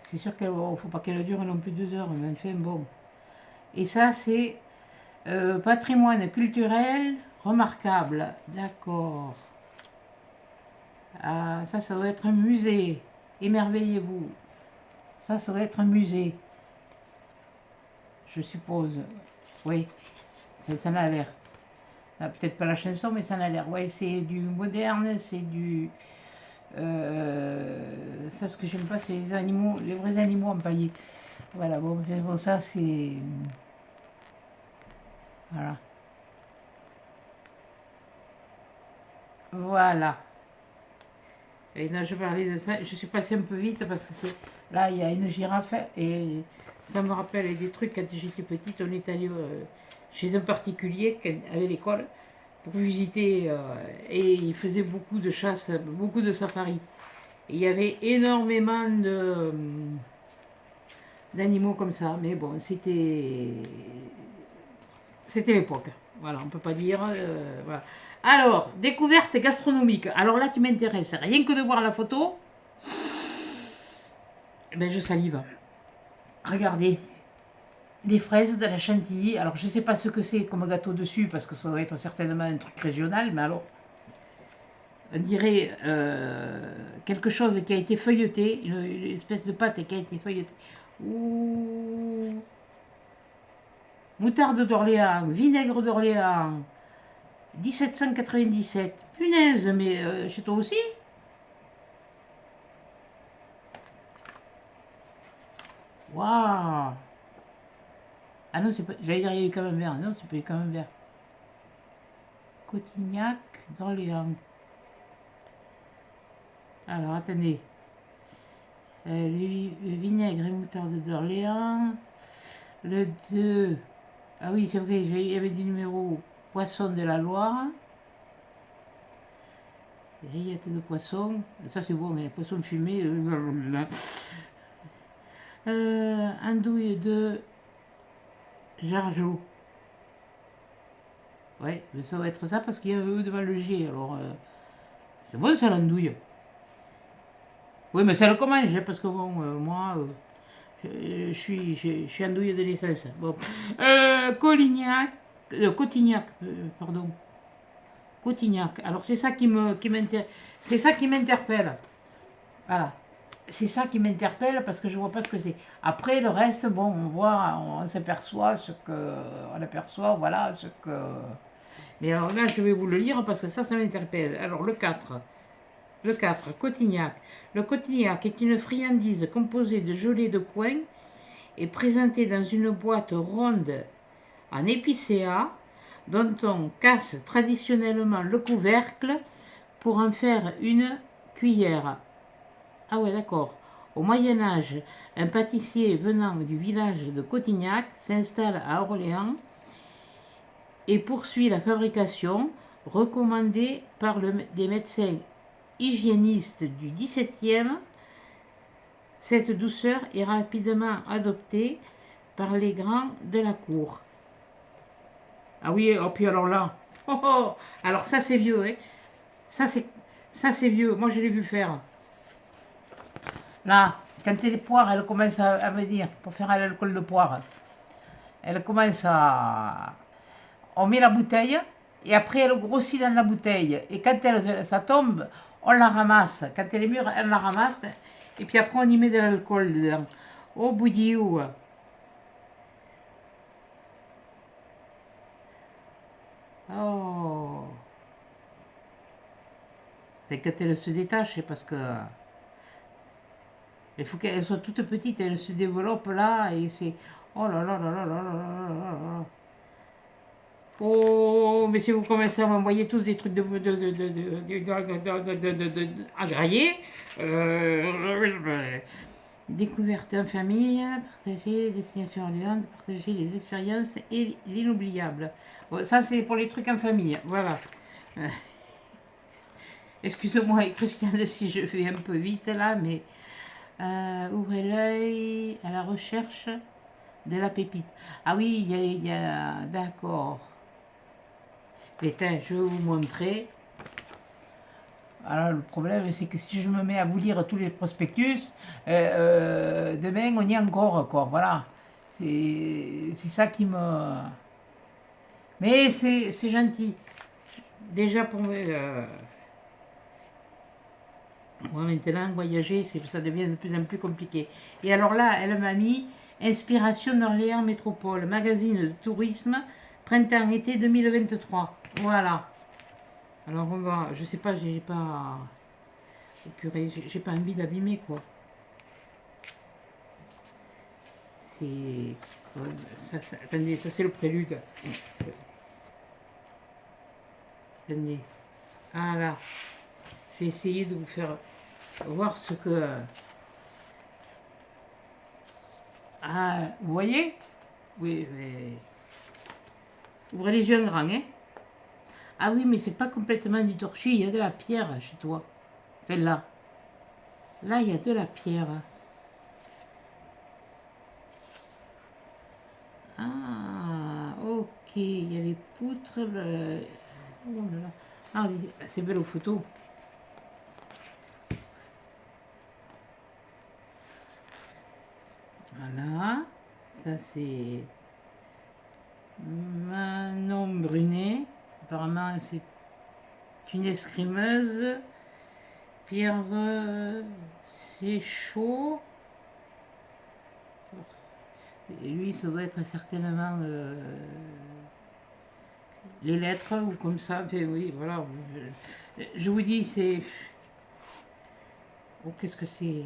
C'est sûr qu'il ne faut pas qu'elle dure non plus 2 heures, mais enfin bon. Et ça, c'est patrimoine culturel remarquable. D'accord. Ah, ça doit être un musée. Émerveillez-vous. Ça doit être un musée. Je suppose. Oui, ça en a l'air. Ah, peut-être pas la chanson, mais ça en a l'air. Ouais, c'est du moderne, c'est du. Ça, ce que j'aime pas, c'est les animaux, les vrais animaux empaillés. Voilà, bon ça, c'est. Voilà. Voilà. Et là, je parlais de ça. Je suis passée un peu vite parce que c'est. Là, il y a une girafe et ça me rappelle des trucs quand j'étais petite. On est allé chez un particulier avec l'école pour visiter et il faisait beaucoup de chasse, beaucoup de safari. Et il y avait énormément d'animaux comme ça, mais bon, c'était l'époque. Voilà, on peut pas dire. Voilà. Alors, découverte gastronomique. Alors là, tu m'intéresses. Rien que de voir la photo, ben je salive. Regardez, des fraises de la chantilly. Alors, je sais pas ce que c'est comme gâteau dessus, parce que ça doit être certainement un truc régional, mais alors, on dirait quelque chose qui a été feuilleté, une espèce de pâte qui a été feuilletée. Ouh. Moutarde d'Orléans, vinaigre d'Orléans, 1797. Punaise, mais chez toi aussi? Waouh! Ah non, c'est pas. J'allais dire il y a eu quand même vert. Non, c'est pas eu quand même vert. Cotignac d'Orléans. Alors, attendez. Le vinaigre et moutarde d'Orléans. Le 2. Ah oui, c'est vrai, il y avait du numéro poisson de la Loire. Rillettes de poisson. Ça, c'est bon, poisson fumé. Andouille de Jargeau. Ouais, mais ça va être ça parce qu'il y a un E devant le G. Alors, c'est bon ça l'andouille. Oui, mais ça le commande, hein, parce que bon, moi, je suis andouille de naissance. Bon. Cotignac, pardon. Cotignac. Alors c'est ça c'est ça qui m'interpelle. Voilà. C'est ça qui m'interpelle parce que je vois pas ce que c'est. Après le reste, bon, on s'aperçoit on aperçoit, voilà, ce que. Mais alors là, je vais vous le lire parce que ça m'interpelle. Alors le 4. Le 4, Cotignac. Le Cotignac est une friandise composée de gelée de coin et présentée dans une boîte ronde en épicéa dont on casse traditionnellement le couvercle pour en faire une cuillère. Ah ouais, d'accord. Au Moyen Âge, un pâtissier venant du village de Cotignac s'installe à Orléans et poursuit la fabrication, recommandée par des médecins hygiénistes du XVIIe. Cette douceur est rapidement adoptée par les grands de la cour. Ah oui, oh, puis alors là, oh, oh, alors ça c'est vieux, hein. Ça c'est vieux, moi je l'ai vu faire. Là, quand les poires, elles commencent à venir pour faire l'alcool de poire, elles commencent à... On met la bouteille et après elle grossit dans la bouteille. Et quand ça tombe, on la ramasse. Quand elle est mûre, elle la ramasse. Et puis après, on y met de l'alcool dedans. Oh, bouilliou. Oh. Et quand elle se détache, c'est parce que... Il faut qu'elle soit toute petite, elle se développe là et c'est... Oh là là là là là là là là là. Oh, mais si vous commencez à m'envoyer tous des trucs à grailler, découverte en famille, partager destination Orléans, partager les expériences et l'inoubliable. Bon, ça, c'est pour les trucs en famille, voilà. Excusez-moi, Christiane, si je fais un peu vite là, mais ouvrez l'œil à la recherche de la pépite. Ah oui, il y a d'accord. Mais je vais vous montrer. Alors le problème c'est que si je me mets à vous lire tous les prospectus, demain on y est encore quoi, voilà. C'est ça qui me... Mais c'est gentil. Déjà pour moi maintenant voyager, ça devient de plus en plus compliqué. Et alors là, elle m'a mis Inspiration d'Orléans Métropole, magazine de tourisme, printemps-été 2023. Voilà. Alors on va, je sais pas, j'ai pas, oh, purée, j'ai pas envie d'abîmer quoi. C'est, attendez, ça c'est le prélude. Attendez, ah là, j'ai essayé de vous faire voir ce que, ah, vous voyez? Oui, mais ouvrez les yeux en grand, hein. Ah oui, mais c'est pas complètement du torchis, il y a de la pierre chez toi. Enfin là. Là, il y a de la pierre. Ah, ok, il y a les poutres. Oh là là. Ah, c'est belle aux photos. Voilà. Ça, c'est Manon Brunet. Apparemment, c'est une escrimeuse. Pierre, c'est chaud. Et lui, ça doit être certainement les lettres ou comme ça. Enfin, oui, voilà. Je vous dis, c'est... Oh, qu'est-ce que c'est?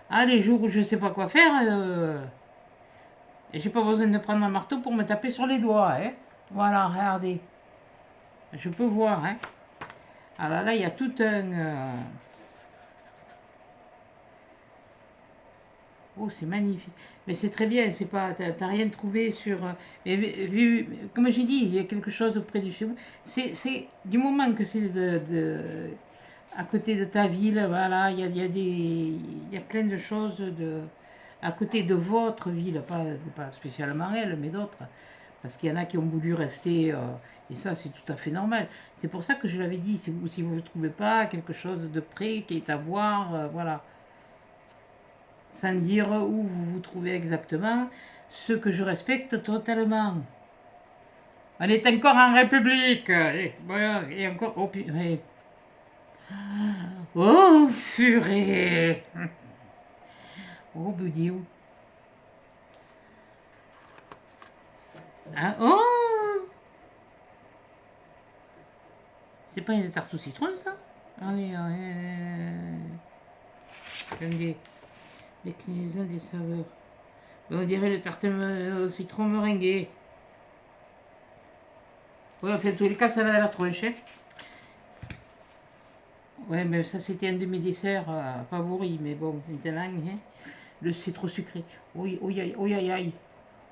Ah, les jours où je sais pas quoi faire, j'ai pas besoin de prendre un marteau pour me taper sur les doigts, hein. Voilà, regardez. Je peux voir, hein. Alors là, il y a tout un... Oh, c'est magnifique. Mais c'est très bien, c'est pas, t'as rien trouvé sur... Mais vu, comme j'ai dit, il y a quelque chose auprès du chez vous. C'est du moment que c'est à côté de ta ville, voilà, il y a plein de choses à côté de votre ville, pas spécialement elle, mais d'autres. Parce qu'il y en a qui ont voulu rester, et ça c'est tout à fait normal. C'est pour ça que je l'avais dit, si vous ne trouvez pas quelque chose de près qui est à voir, voilà. Sans dire où vous vous trouvez exactement, ce que je respecte totalement. On est encore en République, et encore, oh purée. Oh purée. Oh boudiou. Ah, oh. C'est pas une tarte au citron ça? Allez, attendez. Déclinaison des saveurs. On dirait le tarte au citron meringué. Ouais, enfin, tous les cas, ça va la tronche. Hein. Ouais, mais ça, c'était un de mes desserts favoris. Mais bon, maintenant, hein, c'est trop sucré. Oui, oui, aïe, oui, aïe, aïe.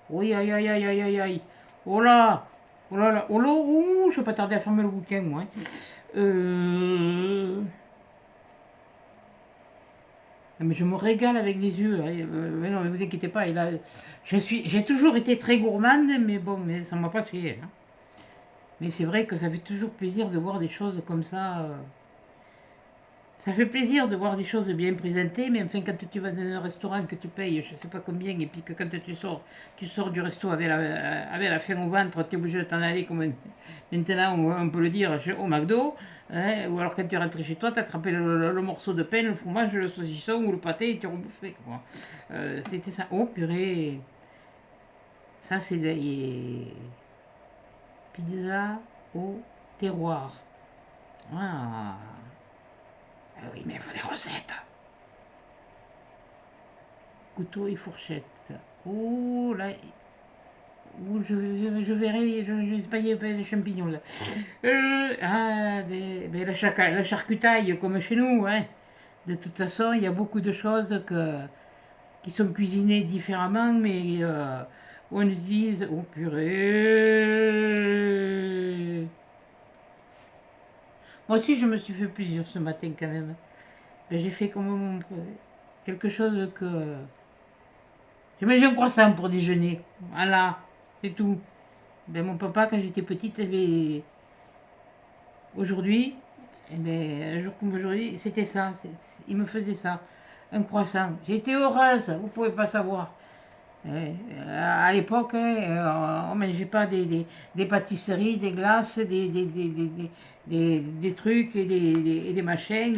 Oui, aïe, aïe, aïe, aïe, aïe, aïe. Oh là! Oh là là! Oh là! Ouh, je vais pas tarder à fermer le bouquin, moi. Hein. Euh... Mais je me régale avec les yeux. Hein. Mais non, mais vous inquiétez pas. J'ai toujours été très gourmande, mais bon, mais ça m'a pas fait. Hein. Mais c'est vrai que ça fait toujours plaisir de voir des choses comme ça. Ça fait plaisir de voir des choses bien présentées, mais enfin, quand tu vas dans un restaurant que tu payes, je sais pas combien, et puis que quand tu sors du resto avec la faim au ventre, tu es obligé de t'en aller, comme maintenant on peut le dire, au McDo, hein, ou alors quand tu es rentré chez toi, tu as attrapé le morceau de pain, le fromage, le saucisson ou le pâté, et tu rebouffais, quoi. C'était ça. Oh purée, ça c'est des pizza au terroir. Ah, ah oui, mais il faut des recettes. Couteau et fourchette. Oh là, oh, je verrai, je sais pas, il y a pas des champignons là. Ben, la charcutaille comme chez nous, hein. De toute façon, il y a beaucoup de choses qui sont cuisinées différemment, mais on utilise. Oh purée! Moi aussi, je me suis fait plaisir ce matin quand même. Ben, j'ai fait comme quelque chose que. J'ai mangé un croissant pour déjeuner. Voilà, c'est tout. Ben, mon papa, quand j'étais petite, aujourd'hui, un jour comme aujourd'hui, c'était ça. Il me faisait ça. Un croissant. J'étais heureuse, vous pouvez pas savoir. À l'époque, hein, on ne mangeait pas des pâtisseries, des glaces, des trucs et des machins.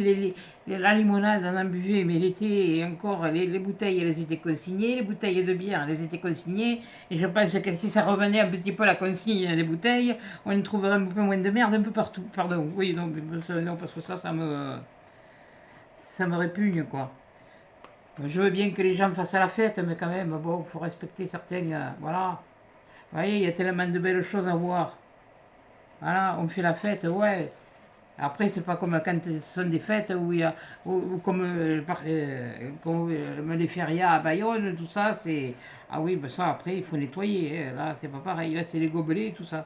La limonade, on en buvait, mais l'été, et encore, les bouteilles, elles étaient consignées. Les bouteilles de bière, elles étaient consignées. Et je pense que si ça revenait un petit peu la consigne des bouteilles, on y trouverait un peu moins de merde un peu partout. Pardon, oui, non, non parce que ça me répugne, quoi. Je veux bien que les gens fassent la fête, mais quand même, bon, il faut respecter certains. Voilà. Vous voyez, il y a tellement de belles choses à voir. Voilà, on fait la fête, ouais. Après, c'est pas comme quand ce sont des fêtes où il y a. Ou comme, comme les férias à Bayonne, tout ça, c'est. Ah oui, ben ça, après, il faut nettoyer. Hein. Là, c'est pas pareil. Là, c'est les gobelets et tout ça.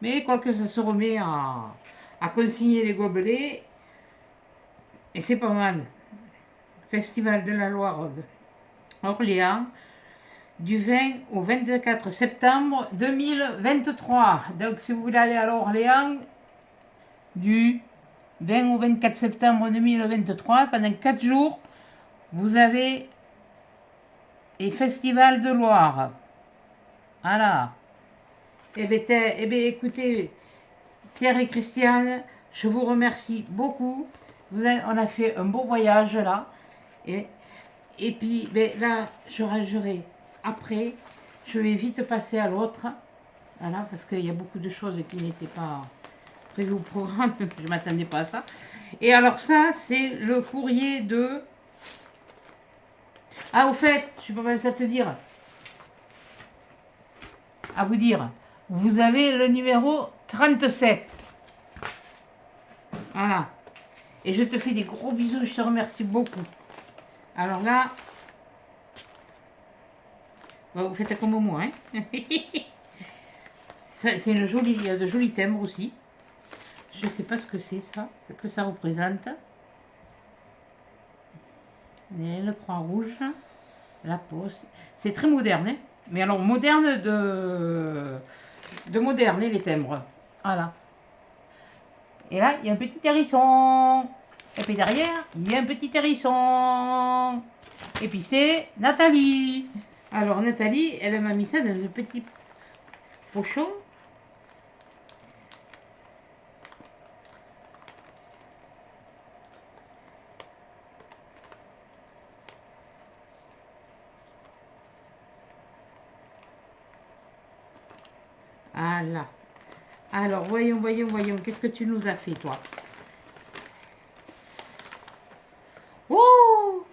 Mais quoique ça se remet à consigner les gobelets, et c'est pas mal. Festival de la Loire Orléans, du 20 au 24 septembre 2023. Donc, si vous voulez aller à Orléans, du 20 au 24 septembre 2023, pendant 4 jours, vous avez les festivals de Loire. Voilà. Eh bien, écoutez, Pierre et Christiane, je vous remercie beaucoup. On a fait un beau voyage là. Et, et puis, ben, là, je rangerai après. Je vais vite passer à l'autre. Voilà, parce qu'il y a beaucoup de choses qui n'étaient pas prévues au programme. Je ne m'attendais pas à ça. Et alors ça, c'est le courrier de... Ah, au fait, je ne peux pas ça te dire. À vous dire. Vous avez le numéro 37. Voilà. Et je te fais des gros bisous. Je te remercie beaucoup. Alors là... Bon, vous faites comme moi, hein. C'est une jolie, il y a de jolis timbres aussi. Je ne sais pas ce que c'est ça, ce que ça représente. Et le Croix-Rouge, la Poste. C'est très moderne, hein. Mais alors moderne de moderne, les timbres. Voilà. Et là, il y a un petit hérisson. Et puis derrière, il y a un petit hérisson. Et puis c'est Nathalie. Alors Nathalie, elle m'a mis ça dans un petit pochon. Voilà. Alors, voyons, voyons, voyons. Qu'est-ce que tu nous as fait, toi? Oh!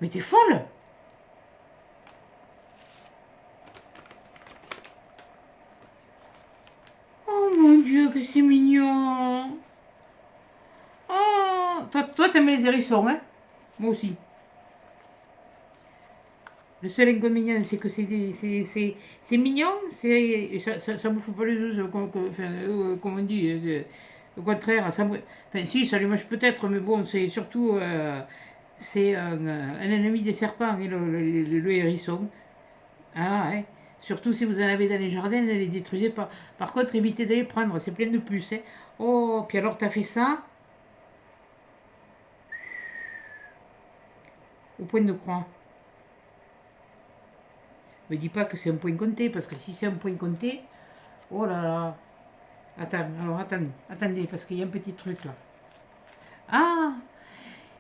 Mais t'es folle! Dieu, que c'est mignon. Oh, toi t'aimes les hérissons, hein? Moi aussi. Le seul inconvénient, c'est que c'est mignon, ça bouffe pas les os, comme on dit. Au contraire, enfin, si, ça les mange peut-être, mais bon, c'est surtout c'est un ennemi des serpents, hein, le hérisson. Ah, hein. Surtout si vous en avez dans les jardins, ne les détruisez pas. Par contre, évitez de les prendre, c'est plein de puces, hein. Oh, puis alors, t'as fait ça au point de croix. Me dis pas que c'est un point compté, parce que si c'est un point compté, oh là là. Attendez, parce qu'il y a un petit truc là. Ah,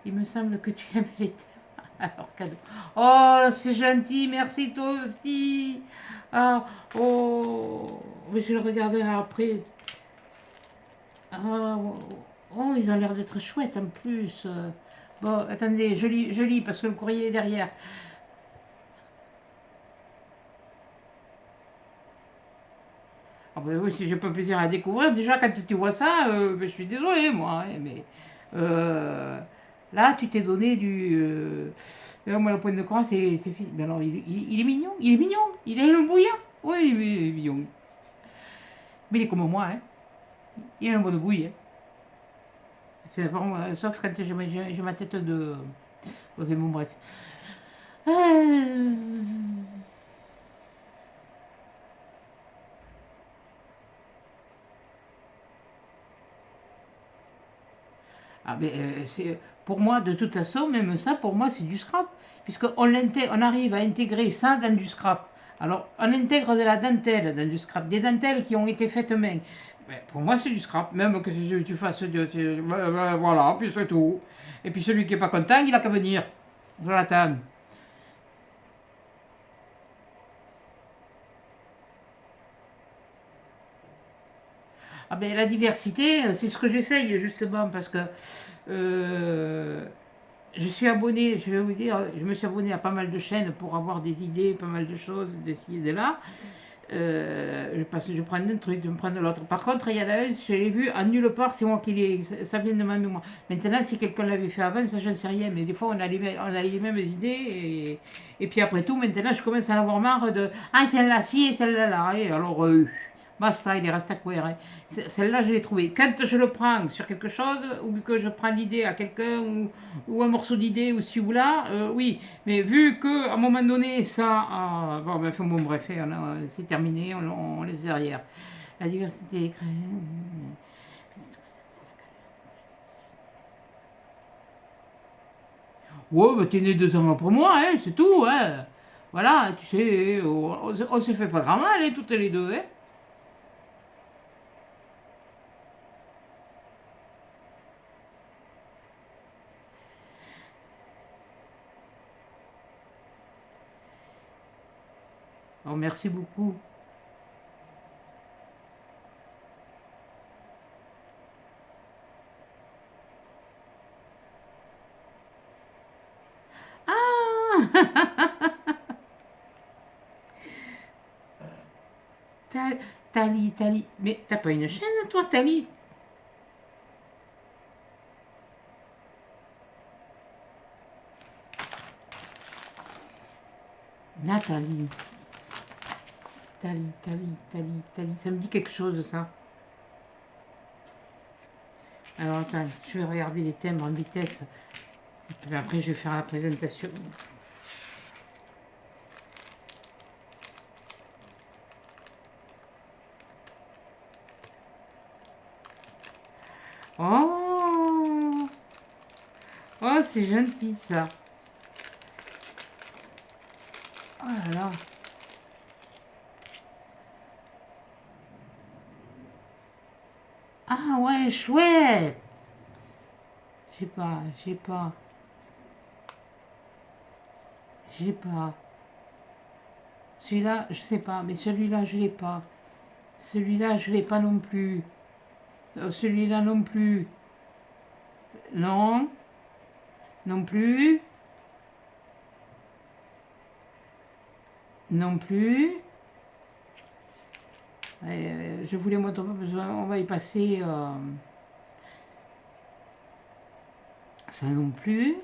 il me semble que tu aimes les thèmes. Alors, cadeau. Oh, c'est gentil, merci toi aussi. Ah, oh, mais je le regarderai après. Ah, oh, oh, ils ont l'air d'être chouettes en plus. Bon, attendez, je lis parce que le courrier est derrière. Ah ben oui, si j'ai pas plaisir à découvrir, déjà quand tu vois ça, ben, je suis désolé moi, hein, mais euh, là tu t'es donné du... moi le point de croix c'est fini. Ben alors il est mignon, il est mignon, il est un bouillant. Oui, il est mignon. Mais il est comme moi, hein. Il a un bon bouille. Hein. Bon, sauf quand j'ai ma tête de... Enfin, bon bref. Euh, Ah ben, pour moi, de toute façon, même ça, pour moi, c'est du scrap. On arrive à intégrer ça dans du scrap. Alors, on intègre de la dentelle dans du scrap, des dentelles qui ont été faites main. Ben, pour moi, c'est du scrap, même que tu fasses voilà, puis c'est tout. Et puis celui qui n'est pas content, il a qu'à venir. Je l'attends. Ah ben, la diversité, c'est ce que j'essaye justement, parce que euh, je suis abonné, je vais vous dire, je me suis abonné à pas mal de chaînes pour avoir des idées, pas mal de choses, d'essayer de là. Je prends d'un truc, je me prends de l'autre. Par contre, il y en a un, je l'ai vu en nulle part, c'est moi qui l'ai, ça vient de ma mémoire. Maintenant, si quelqu'un l'avait fait avant, ça, j'en sais rien, mais des fois, on a les mêmes idées, et puis après tout, maintenant, je commence à en avoir marre de, ah, celle-là, ci et celle-là, là, et alors, basta, il est resté à courir. Hein. Celle-là, je l'ai trouvée. Quand je le prends sur quelque chose, ou que je prends l'idée à quelqu'un, ou un morceau d'idée, ou ci ou là, oui. Mais vu qu'à un moment donné, ça. Bon, ben, enfin, bon, bref, c'est terminé, on laisse derrière. La diversité des Ouais, bah, t'es né 2 ans après moi, hein, c'est tout, hein. Voilà, tu sais, on se fait pas grand mal, hein, toutes les deux, hein. Alors, merci beaucoup. Ah Ta- Tali. Mais t'as pas une chaîne, toi, Tali? Nathalie. Tali. Ça me dit quelque chose, ça. Alors, attends, je vais regarder les thèmes en vitesse. Et puis après, je vais faire la présentation. Oh, oh, c'est gentil, ça. Oh là là. Ah ouais, chouette. J'ai pas, j'ai pas. Celui-là, je sais pas, mais celui-là, je l'ai pas. Celui-là, je l'ai pas non plus. Celui-là non plus. Non, non plus, non plus. Je voulais montrer, on va y passer ça non plus.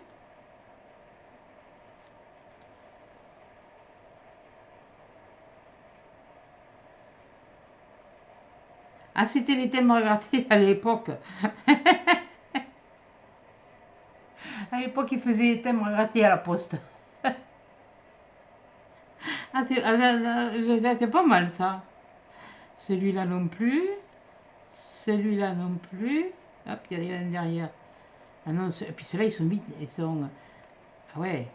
Ah, c'était les thèmes regardés à l'époque. À l'époque, ils faisaient les thèmes regardés à la poste. Ah, c'est pas mal ça. Celui-là non plus. Celui-là non plus. Hop, il y a un derrière. Ah non, et puis ceux-là, ils sont vite. Ils sont... Ah ouais.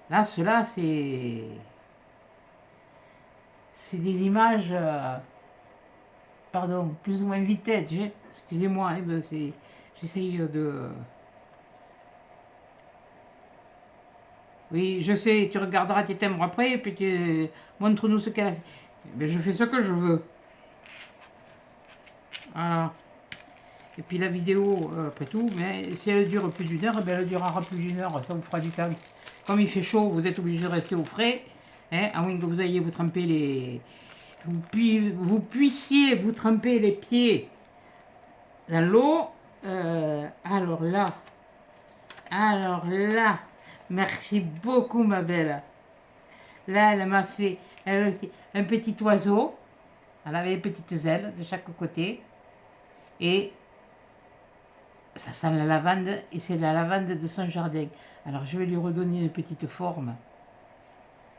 Là, ceux-là, c'est des images, pardon, plus ou moins vintage. Excusez-moi, hein, ben j'essaye de... Oui, je sais, tu regarderas tes thèmes après, et puis tu montre-nous ce qu'elle a fait. Mais je fais ce que je veux. Voilà. Et puis la vidéo, après tout, mais si elle dure plus d'une heure, eh bien elle durera plus d'une heure, ça vous fera du temps. Comme il fait chaud, vous êtes obligé de rester au frais, hein, à moins que vous ayez vous tremper les... Vous puissiez vous tremper les pieds dans l'eau. Alors là, merci beaucoup ma belle. Là, elle m'a fait, elle aussi, un petit oiseau. Elle avait des petites ailes de chaque côté. Et ça sent la lavande, et c'est la lavande de son jardin. Alors je vais lui redonner une petite forme.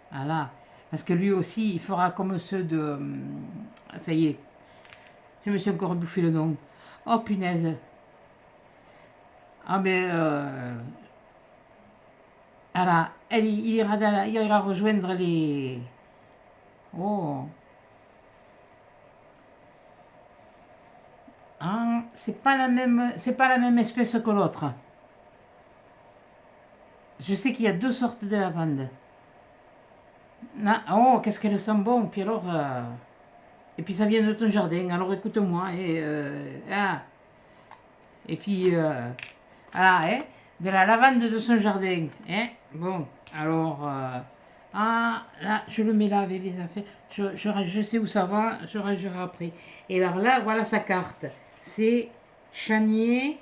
Voilà. Parce que lui aussi, il fera comme ceux de... Ça y est, je me suis encore bouffé le nom. Oh punaise. Ah mais... voilà, il ira rejoindre les... Oh. Ah, c'est pas la même espèce que l'autre. Je sais qu'il y a deux sortes de lavande. Oh, qu'est-ce qu'elle sent bon. Puis alors, et puis ça vient de ton jardin. Alors écoute-moi. Et puis, voilà, hein, de la lavande de son jardin. Hein. Bon, alors, là, je le mets là avec les affaires. Je sais où ça va, je rangerai après. Et alors là, voilà sa carte. C'est Chanier,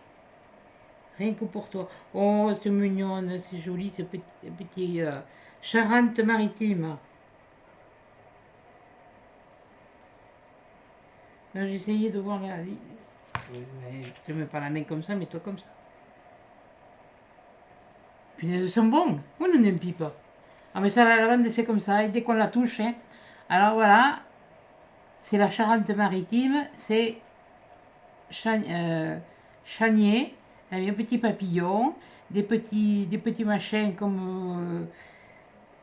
rien que pour toi. Oh, c'est mignonne, c'est joli, ce petit Charente-Maritime. Là, j'essayais de voir la... Tu ne mets pas la main comme ça, mais toi comme ça. Puis elles sont bons. On ne n'aime pas. Ah mais ça, la lavande, c'est comme ça. Et dès qu'on la touche, hein. Alors voilà, c'est la Charente-Maritime. C'est Chanier. Elle a un petit papillon. Des petits machins comme...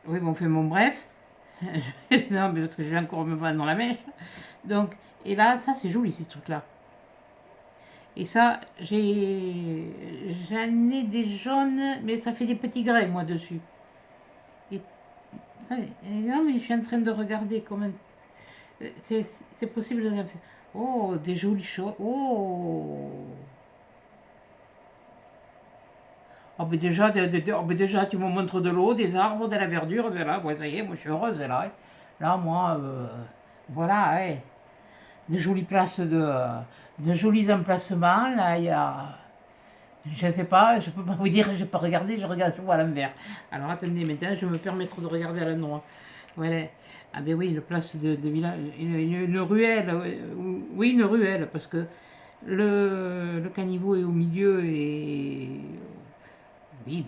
oui, bon, fait mon bref. Non, mais parce que je vais encore me voir dans la mèche. Donc, et là, ça, c'est joli, ces trucs-là. Et ça, j'en ai des jaunes, mais ça fait des petits grains, moi, dessus. Et non, mais je suis en train de regarder comment... C'est possible de faire. Oh, des jolies choses. Oh. Oh, mais déjà, oh, mais déjà, tu me montres de l'eau, des arbres, de la verdure. Ben là, ouais, ça y est, moi, je suis heureuse, là. Hein. Là, moi, voilà, hein. De jolies places de jolis emplacements. Là, il y a... Je ne sais pas, je ne peux pas vous dire, je peux regarder, je regarde, je vois à l'envers. Alors attendez, maintenant je vais me permettre de regarder à l'endroit. Voilà. Ah ben oui, une place de village, une ruelle, oui une ruelle, parce que le caniveau est au milieu et... Oui,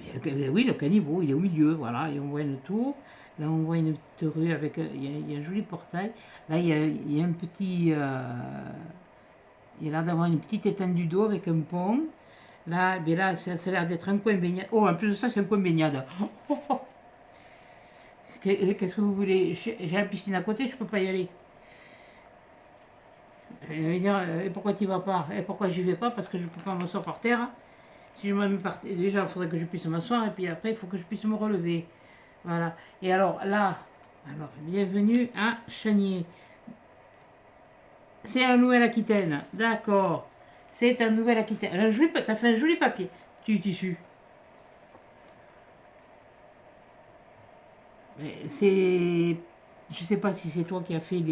oui, le caniveau, il est au milieu, voilà, et on voit une tour. Là, on voit une petite rue avec, il y a un joli portail. Là, il y a un petit, il y a l'air d'avoir une petite étendue d'eau avec un pont. Là, ben là ça a l'air d'être un coin baignade. Oh, en plus de ça, c'est un coin baignade. Qu'est-ce que vous voulez? J'ai la piscine à côté, je peux pas y aller. Je vais dire, et pourquoi tu vas pas? Et pourquoi j'y vais pas? Parce que je peux pas m'asseoir par terre. Si je me mets par terre, déjà, il faudrait que je puisse m'asseoir, et puis après, il faut que je puisse me relever. Voilà. Et alors, là, alors, bienvenue à Chanier. C'est la Nouvelle-Aquitaine. D'accord. C'est ta Nouvelle-Aquitaine. T'as fait un joli papier. Tu tissu. C'est... Je sais pas si c'est toi qui as fait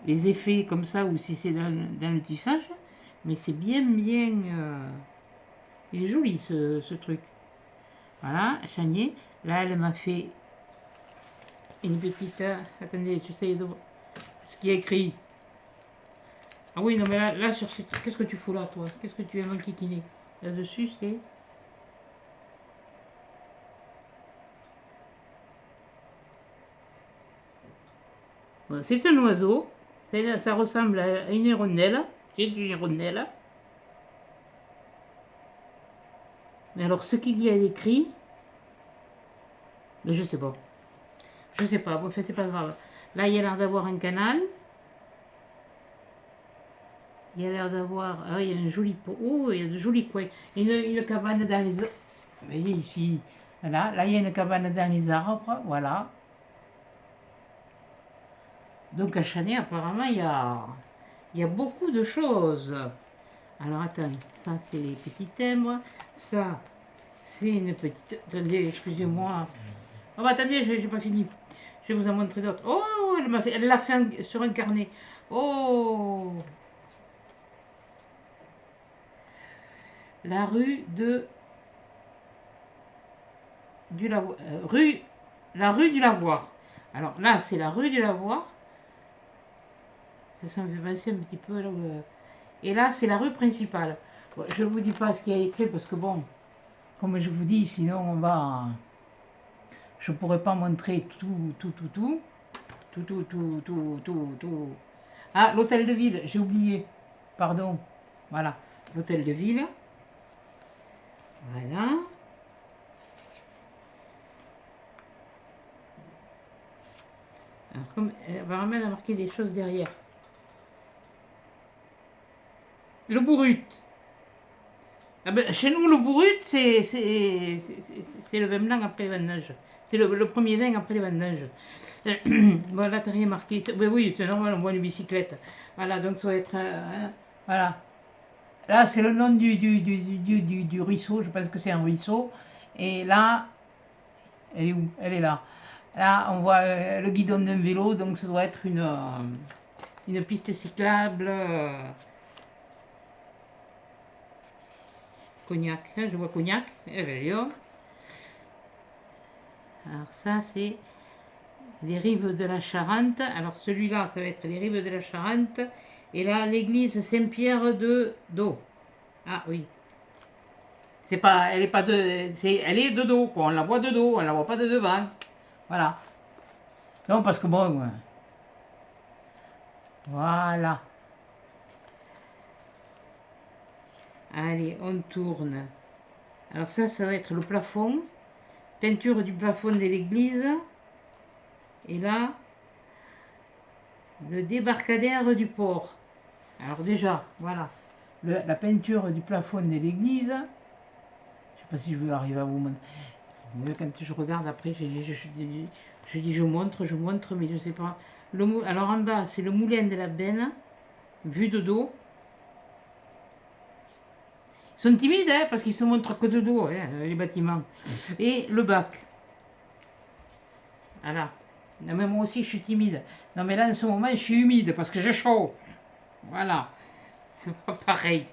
les effets comme ça ou si c'est dans le tissage. Mais c'est bien, bien... il est joli ce truc. Voilà, Chanier. Là, elle m'a fait une petite... attendez, j'essaye de voir ce qu'il y a écrit. Ah oui, non, mais là sur ce... Qu'est-ce que tu fous là, toi? Qu'est-ce que tu viens m'enquiquiner? Là-dessus, c'est... Bon, c'est un oiseau. Ça ressemble à une hirondelle. C'est une hirondelle. Mais alors, ce qu'il y a écrit... Mais je sais pas. Je sais pas. Bon, enfin, c'est pas grave. Là, il y a l'air d'avoir un canal. Il y a l'air d'avoir... Ah, il y a un joli pot. Oh, il y a de jolis coins. Une cabane dans les... Vous voyez ici. Voilà. Là, il y a une cabane dans les arbres. Voilà. Donc à Chanay, apparemment, il y a beaucoup de choses. Alors attends, ça c'est les petits timbres. Ça, c'est une petite... Attendez, excusez-moi. Oh, bah, attendez, j'ai pas fini. Je vais vous en montrer d'autres. Oh, elle l'a fait sur un carnet. Oh, la rue de... la rue du Lavoir. Alors là, c'est la rue du Lavoir. Ça me fait penser un petit peu là où, et là, c'est la rue principale. Bon, je ne vous dis pas ce qu'il y a écrit parce que bon, comme je vous dis, sinon on va... Je ne pourrais pas montrer tout. Ah, l'hôtel de ville, j'ai oublié. Pardon. Voilà, l'hôtel de ville. Voilà. Alors, comme apparemment, elle a marqué des choses derrière. Le bourrut. Ah ben, chez nous, le bourrut, c'est le vin blanc après les vendanges. C'est le premier vin après les vendanges. Voilà, t'as rien marqué. Oui, c'est normal, on voit une bicyclette. Voilà, donc ça va être... voilà. Là, c'est le nom du ruisseau. Je pense que c'est un ruisseau. Et là, elle est où? Elle est là. Là, on voit le guidon d'un vélo. Donc, ça doit être une piste cyclable. Cognac. Là, je vois Cognac. Eh bien, alors, ça, c'est les rives de la Charente. Alors, celui-là, ça va être les rives de la Charente. Et là, l'église Saint-Pierre de dos. Ah oui. C'est pas, elle est pas de, elle est de dos, quoi. On la voit de dos, on la voit pas de devant. Voilà. Non, parce que bon, voilà. Allez, on tourne. Alors ça va être le plafond. Peinture du plafond de l'église. Et là, le débarcadère du port. Alors déjà, voilà. La peinture du plafond de l'église. Je sais pas si je vais arriver à vous montrer. Quand je regarde après, je dis je montre, mais je sais pas. Alors en bas, c'est le moulin de la Benne, vu de dos. Ils sont timides, hein, parce qu'ils se montrent que de dos, hein, les bâtiments. Et le bac. Voilà. Non, mais moi aussi, je suis timide. Non, mais là, en ce moment, je suis humide, parce que j'ai chaud. Voilà. C'est pas pareil.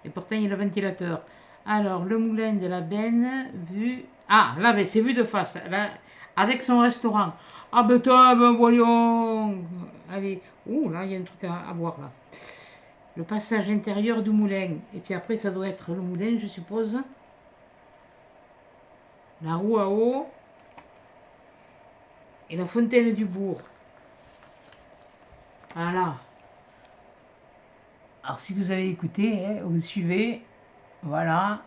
Et pourtant, il y a le ventilateur. Alors, le moulin de la Benne, vu... Ah, là, c'est vu de face. Là, avec son restaurant. Ah, ben, voyons. Allez. Ouh, là, il y a un truc à voir, là. Le passage intérieur du moulin. Et puis après, ça doit être le moulin, je suppose. La roue à eau. Et la fontaine du bourg. Voilà. Alors, si vous avez écouté, hein, vous suivez. Voilà.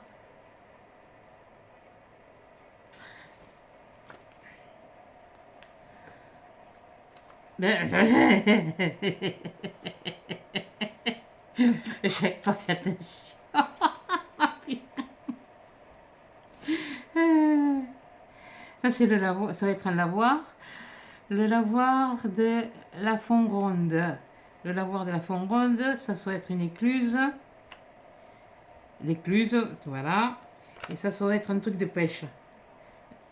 J'avais pas fait attention. Ça, c'est le lavoir. Ça va être un lavoir. Le lavoir de la Font-Ronde. Le lavoir de la Font-Ronde, ça doit être une écluse. L'écluse, voilà. Et ça doit être un truc de pêche.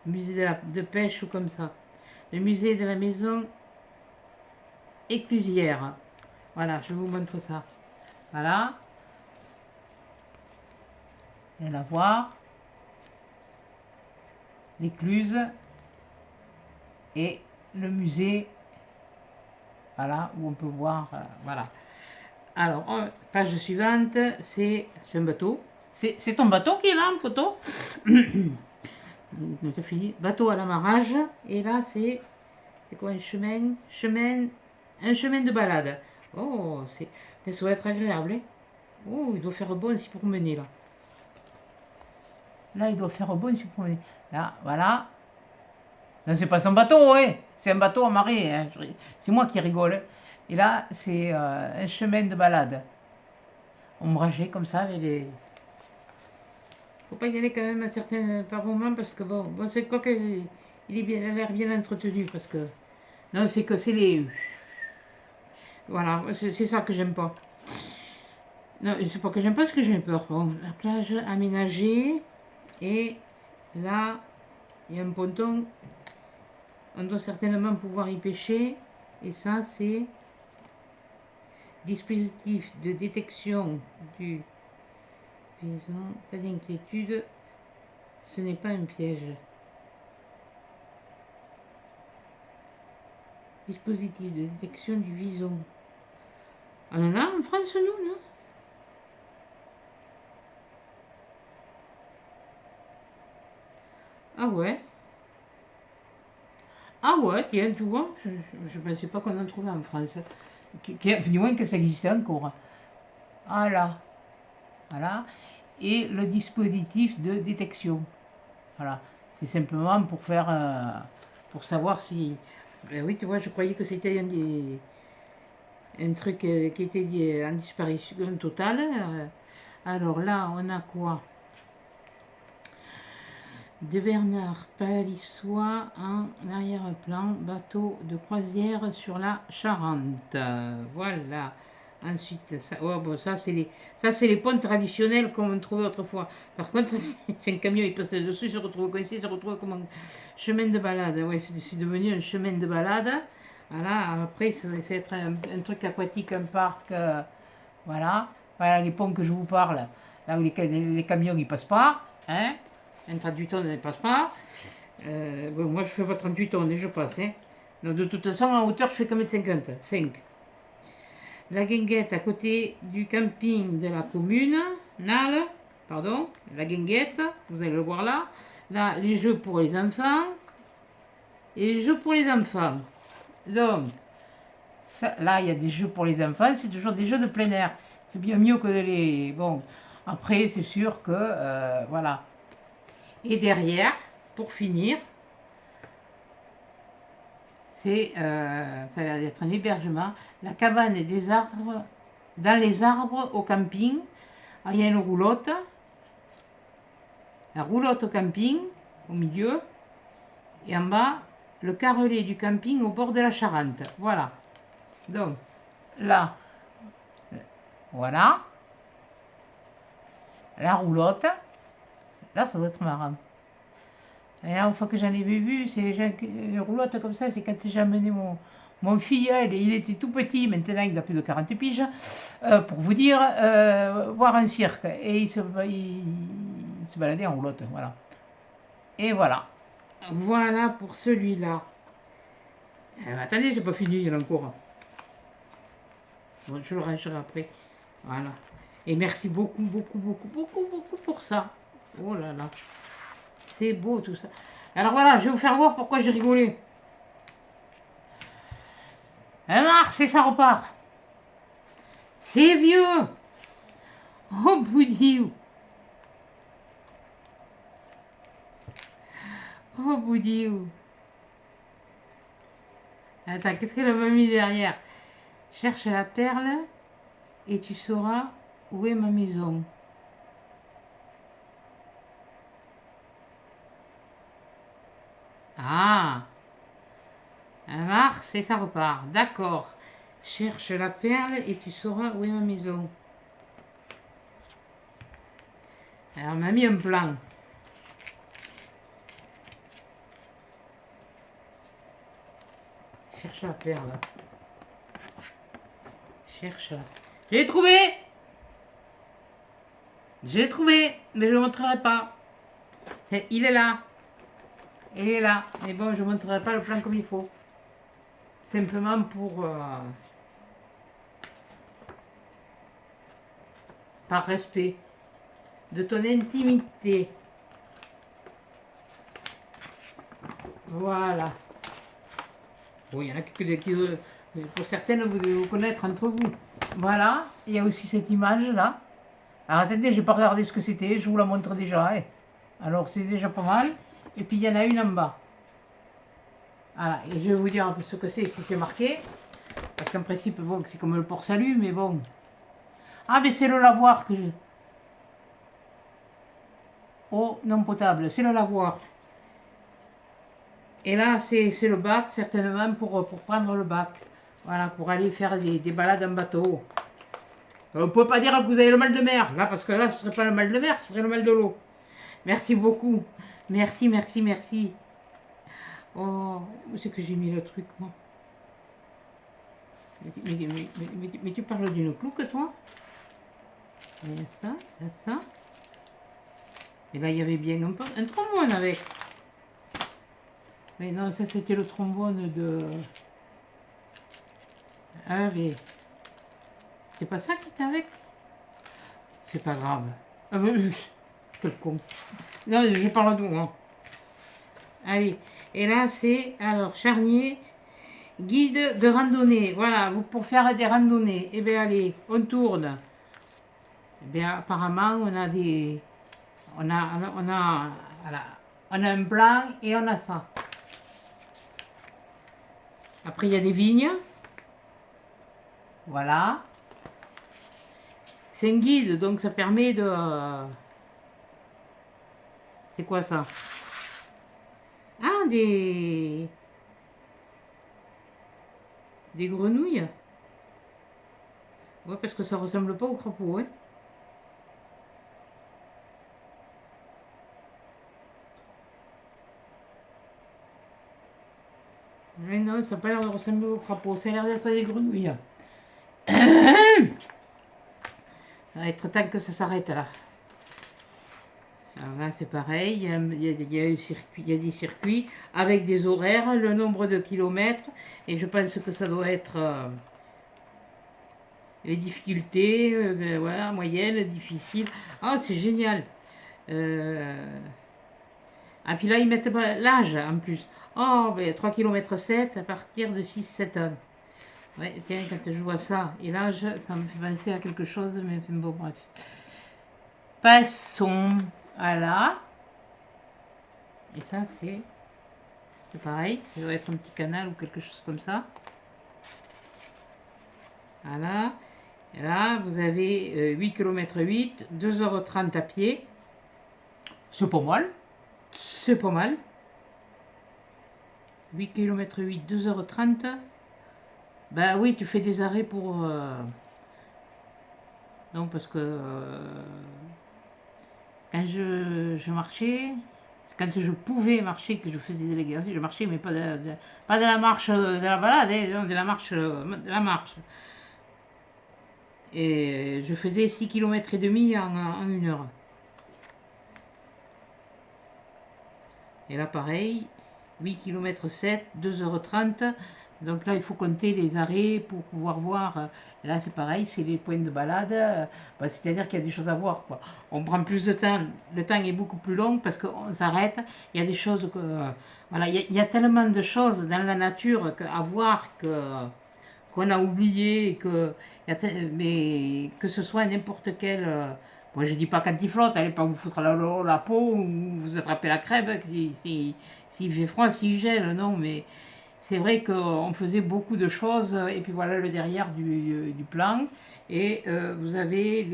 musée de pêche ou comme ça. Le musée de la maison éclusière. Voilà, je vous montre ça. Voilà. Et la voir. L'écluse. Et le musée. Voilà, où on peut voir. Voilà. Alors, page suivante, c'est un bateau. C'est ton bateau qui est là en photo. C'est fini. Bateau à l'amarrage. Et là, c'est quoi un chemin? Un chemin de balade. Oh, ça doit être agréable. Hein. Oh, il doit faire bon aussi pour mener là. Là, il doit faire bon aussi pour mener. Là, voilà. Non, c'est pas son bateau, hein. C'est un bateau amarré. Hein. C'est moi qui rigole. Hein. Et là, c'est un chemin de balade. Ombragé comme ça avec les. Faut pas y aller quand même à certains par moments parce que bon c'est quoi qu'il est bien, il a l'air bien entretenu parce que non c'est que c'est les voilà c'est ça que j'aime pas. Non c'est pas que j'aime pas, ce que j'ai peur. Bon, la plage aménagée et là il y a un ponton, on doit certainement pouvoir y pêcher et ça c'est dispositif de détection du vison, pas d'inquiétude. Ce n'est pas un piège. Dispositif de détection du vison. On en a en France, nous, là? Ah ouais. Ah ouais, tiens, tu vois, je ne pensais pas qu'on en trouvait en France. Du moins que ça existait encore. Voilà. Voilà. Et le dispositif de détection. Voilà. C'est simplement pour faire... pour savoir si... Ben oui, tu vois, je croyais que c'était un truc qui était en disparition totale. Alors là, on a quoi? De Bernard Palissois en arrière-plan, bateau de croisière sur la Charente. Voilà. Ensuite, ça, oh, bon, ça c'est les ponts traditionnels comme on trouvait autrefois. Par contre, c'est un camion, il passe dessus, il se retrouve coincé, il se retrouve comme un chemin de balade. Ouais, c'est devenu un chemin de balade. Voilà, après, ça va être un truc aquatique, un parc. Voilà. Voilà les ponts que je vous parle, là où les camions ils passent pas. Hein. Un 38 tonnes ne passe pas. Bon, moi je fais pas 38 tonnes et je passe. Hein. Donc de toute façon, en hauteur, je fais comme 50. 5. La guinguette à côté du camping de la commune. Nal, pardon, la guinguette, vous allez le voir là. Là, les jeux pour les enfants. Et les jeux pour les enfants. Donc, ça, là, il y a des jeux pour les enfants. C'est toujours des jeux de plein air. C'est bien mieux que les... Bon, après, c'est sûr que... voilà. Et derrière, pour finir, c'est, ça a l'air d'être un hébergement. La cabane et des arbres, dans les arbres au camping. Ah, il y a une roulotte. La roulotte au camping, au milieu. Et en bas, le carrelet du camping au bord de la Charente. Voilà. Donc, là, voilà. La roulotte. Là, ça doit être marrant. Et une fois que j'en avais vu, c'est une roulotte comme ça, c'est quand j'ai amené mon filleul, il était tout petit, maintenant il a plus de 40 piges, pour vous dire, voir un cirque. Et il se baladait en roulotte, voilà. Et voilà. Voilà pour celui-là. Attendez, j'ai pas fini, il y en a encore. Bon, je le rangerai après. Voilà. Et merci beaucoup, beaucoup, beaucoup, beaucoup, beaucoup pour ça. Oh là là. C'est beau tout ça. Alors voilà, je vais vous faire voir pourquoi j'ai rigolé. Un mars et ça repart. C'est vieux. Oh Boudiou. Oh Boudiou. Attends, qu'est-ce qu'elle m'a mis derrière? Cherche la perle et tu sauras où est ma maison. Ah, un mars et ça repart. D'accord. Cherche la perle et tu sauras où est ma maison. Alors, on m'a mis un plan. cherche la perle. Cherche. Je l'ai trouvé. Je l'ai trouvé, mais je ne montrerai pas. Il est là. Il est là. Mais bon, je ne montrerai pas le plan comme il faut. Simplement pour... par respect de ton intimité. Voilà. Bon, il y en a qui pour certaines, vous devez vous connaître entre vous. Voilà. Il y a aussi cette image-là. Alors attendez, je n'ai pas regardé ce que c'était. Je vous la montre déjà. Hein. Alors, c'est déjà pas mal. Et puis, il y en a une en bas. Voilà. Et je vais vous dire un peu ce que c'est, si c'est marqué. Parce qu'en principe, bon, c'est comme le port-salut, mais bon. Ah, mais c'est le lavoir que j'ai. Eau non potable, c'est le lavoir. Et là, c'est le bac, certainement, pour prendre le bac. Voilà, pour aller faire des balades en bateau. Vous ne pouvez pas dire que vous avez le mal de mer, là, parce que là, ce ne serait pas le mal de mer, ce serait le mal de l'eau. Merci beaucoup. Merci, merci, merci. Oh, où c'est que j'ai mis le truc, moi? Mais tu parles d'une clouque, toi? Il y a ça, il y a ça. Et là, il y avait bien un trombone avec. Mais non, ça, c'était le trombone de... Ah, mais... C'est pas ça qui était avec? C'est pas grave. Ah, mais... Quel con. Non, je parle de moi. Allez. Et là, c'est... Alors, charnier... Guide de randonnée. Voilà, pour faire des randonnées. Eh bien, allez, on tourne. Eh bien, apparemment, on a des... Voilà, on a un plan et on a ça. Après, il y a des vignes. Voilà. C'est un guide, donc ça permet de... C'est quoi ça? Ah, des grenouilles. Ouais, parce que ça ressemble pas au crapaud, hein. Mais non, ça n'a pas l'air de ressembler au crapaud, ça a l'air d'être des grenouilles. Ça va être temps que ça s'arrête là. Alors là, c'est pareil, il y a des circuits avec des horaires, le nombre de kilomètres, et je pense que ça doit être les difficultés, voilà, moyenne, difficile. Ah, c'est génial. Ah, puis là, ils mettent l'âge en plus. Oh, ben 3 km 7 à partir de 6-7 ans. Ouais, tiens, quand je vois ça, et l'âge, ça me fait penser à quelque chose, mais bon, bref. Passons à là. Et ça, c'est pareil, ça doit être un petit canal ou quelque chose comme ça. Voilà. Et là, vous avez 8 km 8, 2h30 à pied. C'est pas mal. C'est pas mal. 8 km 8, 2h30. Ben oui, tu fais des arrêts pour... Non, parce que quand je marchais, quand je pouvais marcher, que je faisais des exercices, je marchais, mais pas de la marche de la balade, hein, de la marche, Et je faisais 6 km et demi en 1 heure. Et là, pareil, 8 km 7, 2h30. Donc là, il faut compter les arrêts pour pouvoir voir. Et là, c'est pareil, c'est les points de balade. C'est-à-dire qu'il y a des choses à voir, quoi. On prend plus de temps. Le temps est beaucoup plus long parce qu'on s'arrête. Il y a des choses que... voilà, il y a tellement de choses dans la nature à voir qu'on a oublié. Mais que ce soit n'importe quel... Moi, je dis pas quand il flotte, allez pas vous foutre la peau ou vous attraper la crève s'il fait froid, s'il gèle, non, mais c'est vrai qu'on faisait beaucoup de choses, et puis voilà le derrière du plan, et vous avez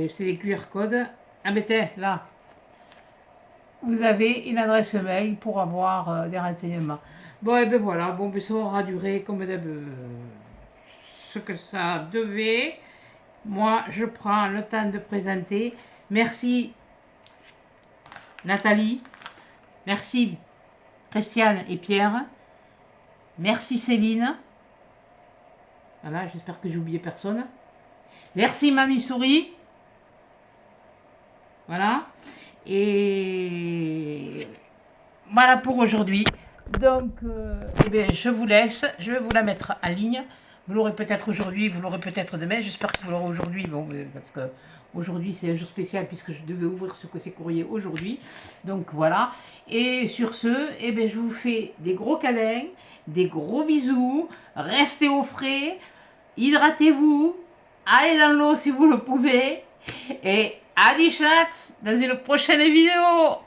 c'est les QR codes. Ah mais tiens, là, vous avez une adresse mail pour avoir des renseignements. Bon, et ben voilà, bon, ben ça aura duré comme d'habitude ce que ça devait. Moi, je prends le temps de présenter. Merci Nathalie Merci Christiane et Pierre. Merci Céline. Voilà, j'espère que j'ai oublié personne. Merci Mamie Souris. Voilà. Et voilà pour aujourd'hui. Donc, eh bien, je vous laisse. Je vais vous la mettre en ligne. Vous l'aurez peut-être aujourd'hui, vous l'aurez peut-être demain. J'espère que vous l'aurez aujourd'hui. Bon, parce que aujourd'hui c'est un jour spécial puisque je devais ouvrir ces courriers aujourd'hui. Donc voilà. Et sur ce, eh bien, je vous fais des gros câlins, des gros bisous. Restez au frais. Hydratez-vous. Allez dans l'eau si vous le pouvez. Et à des chats dans une prochaine vidéo.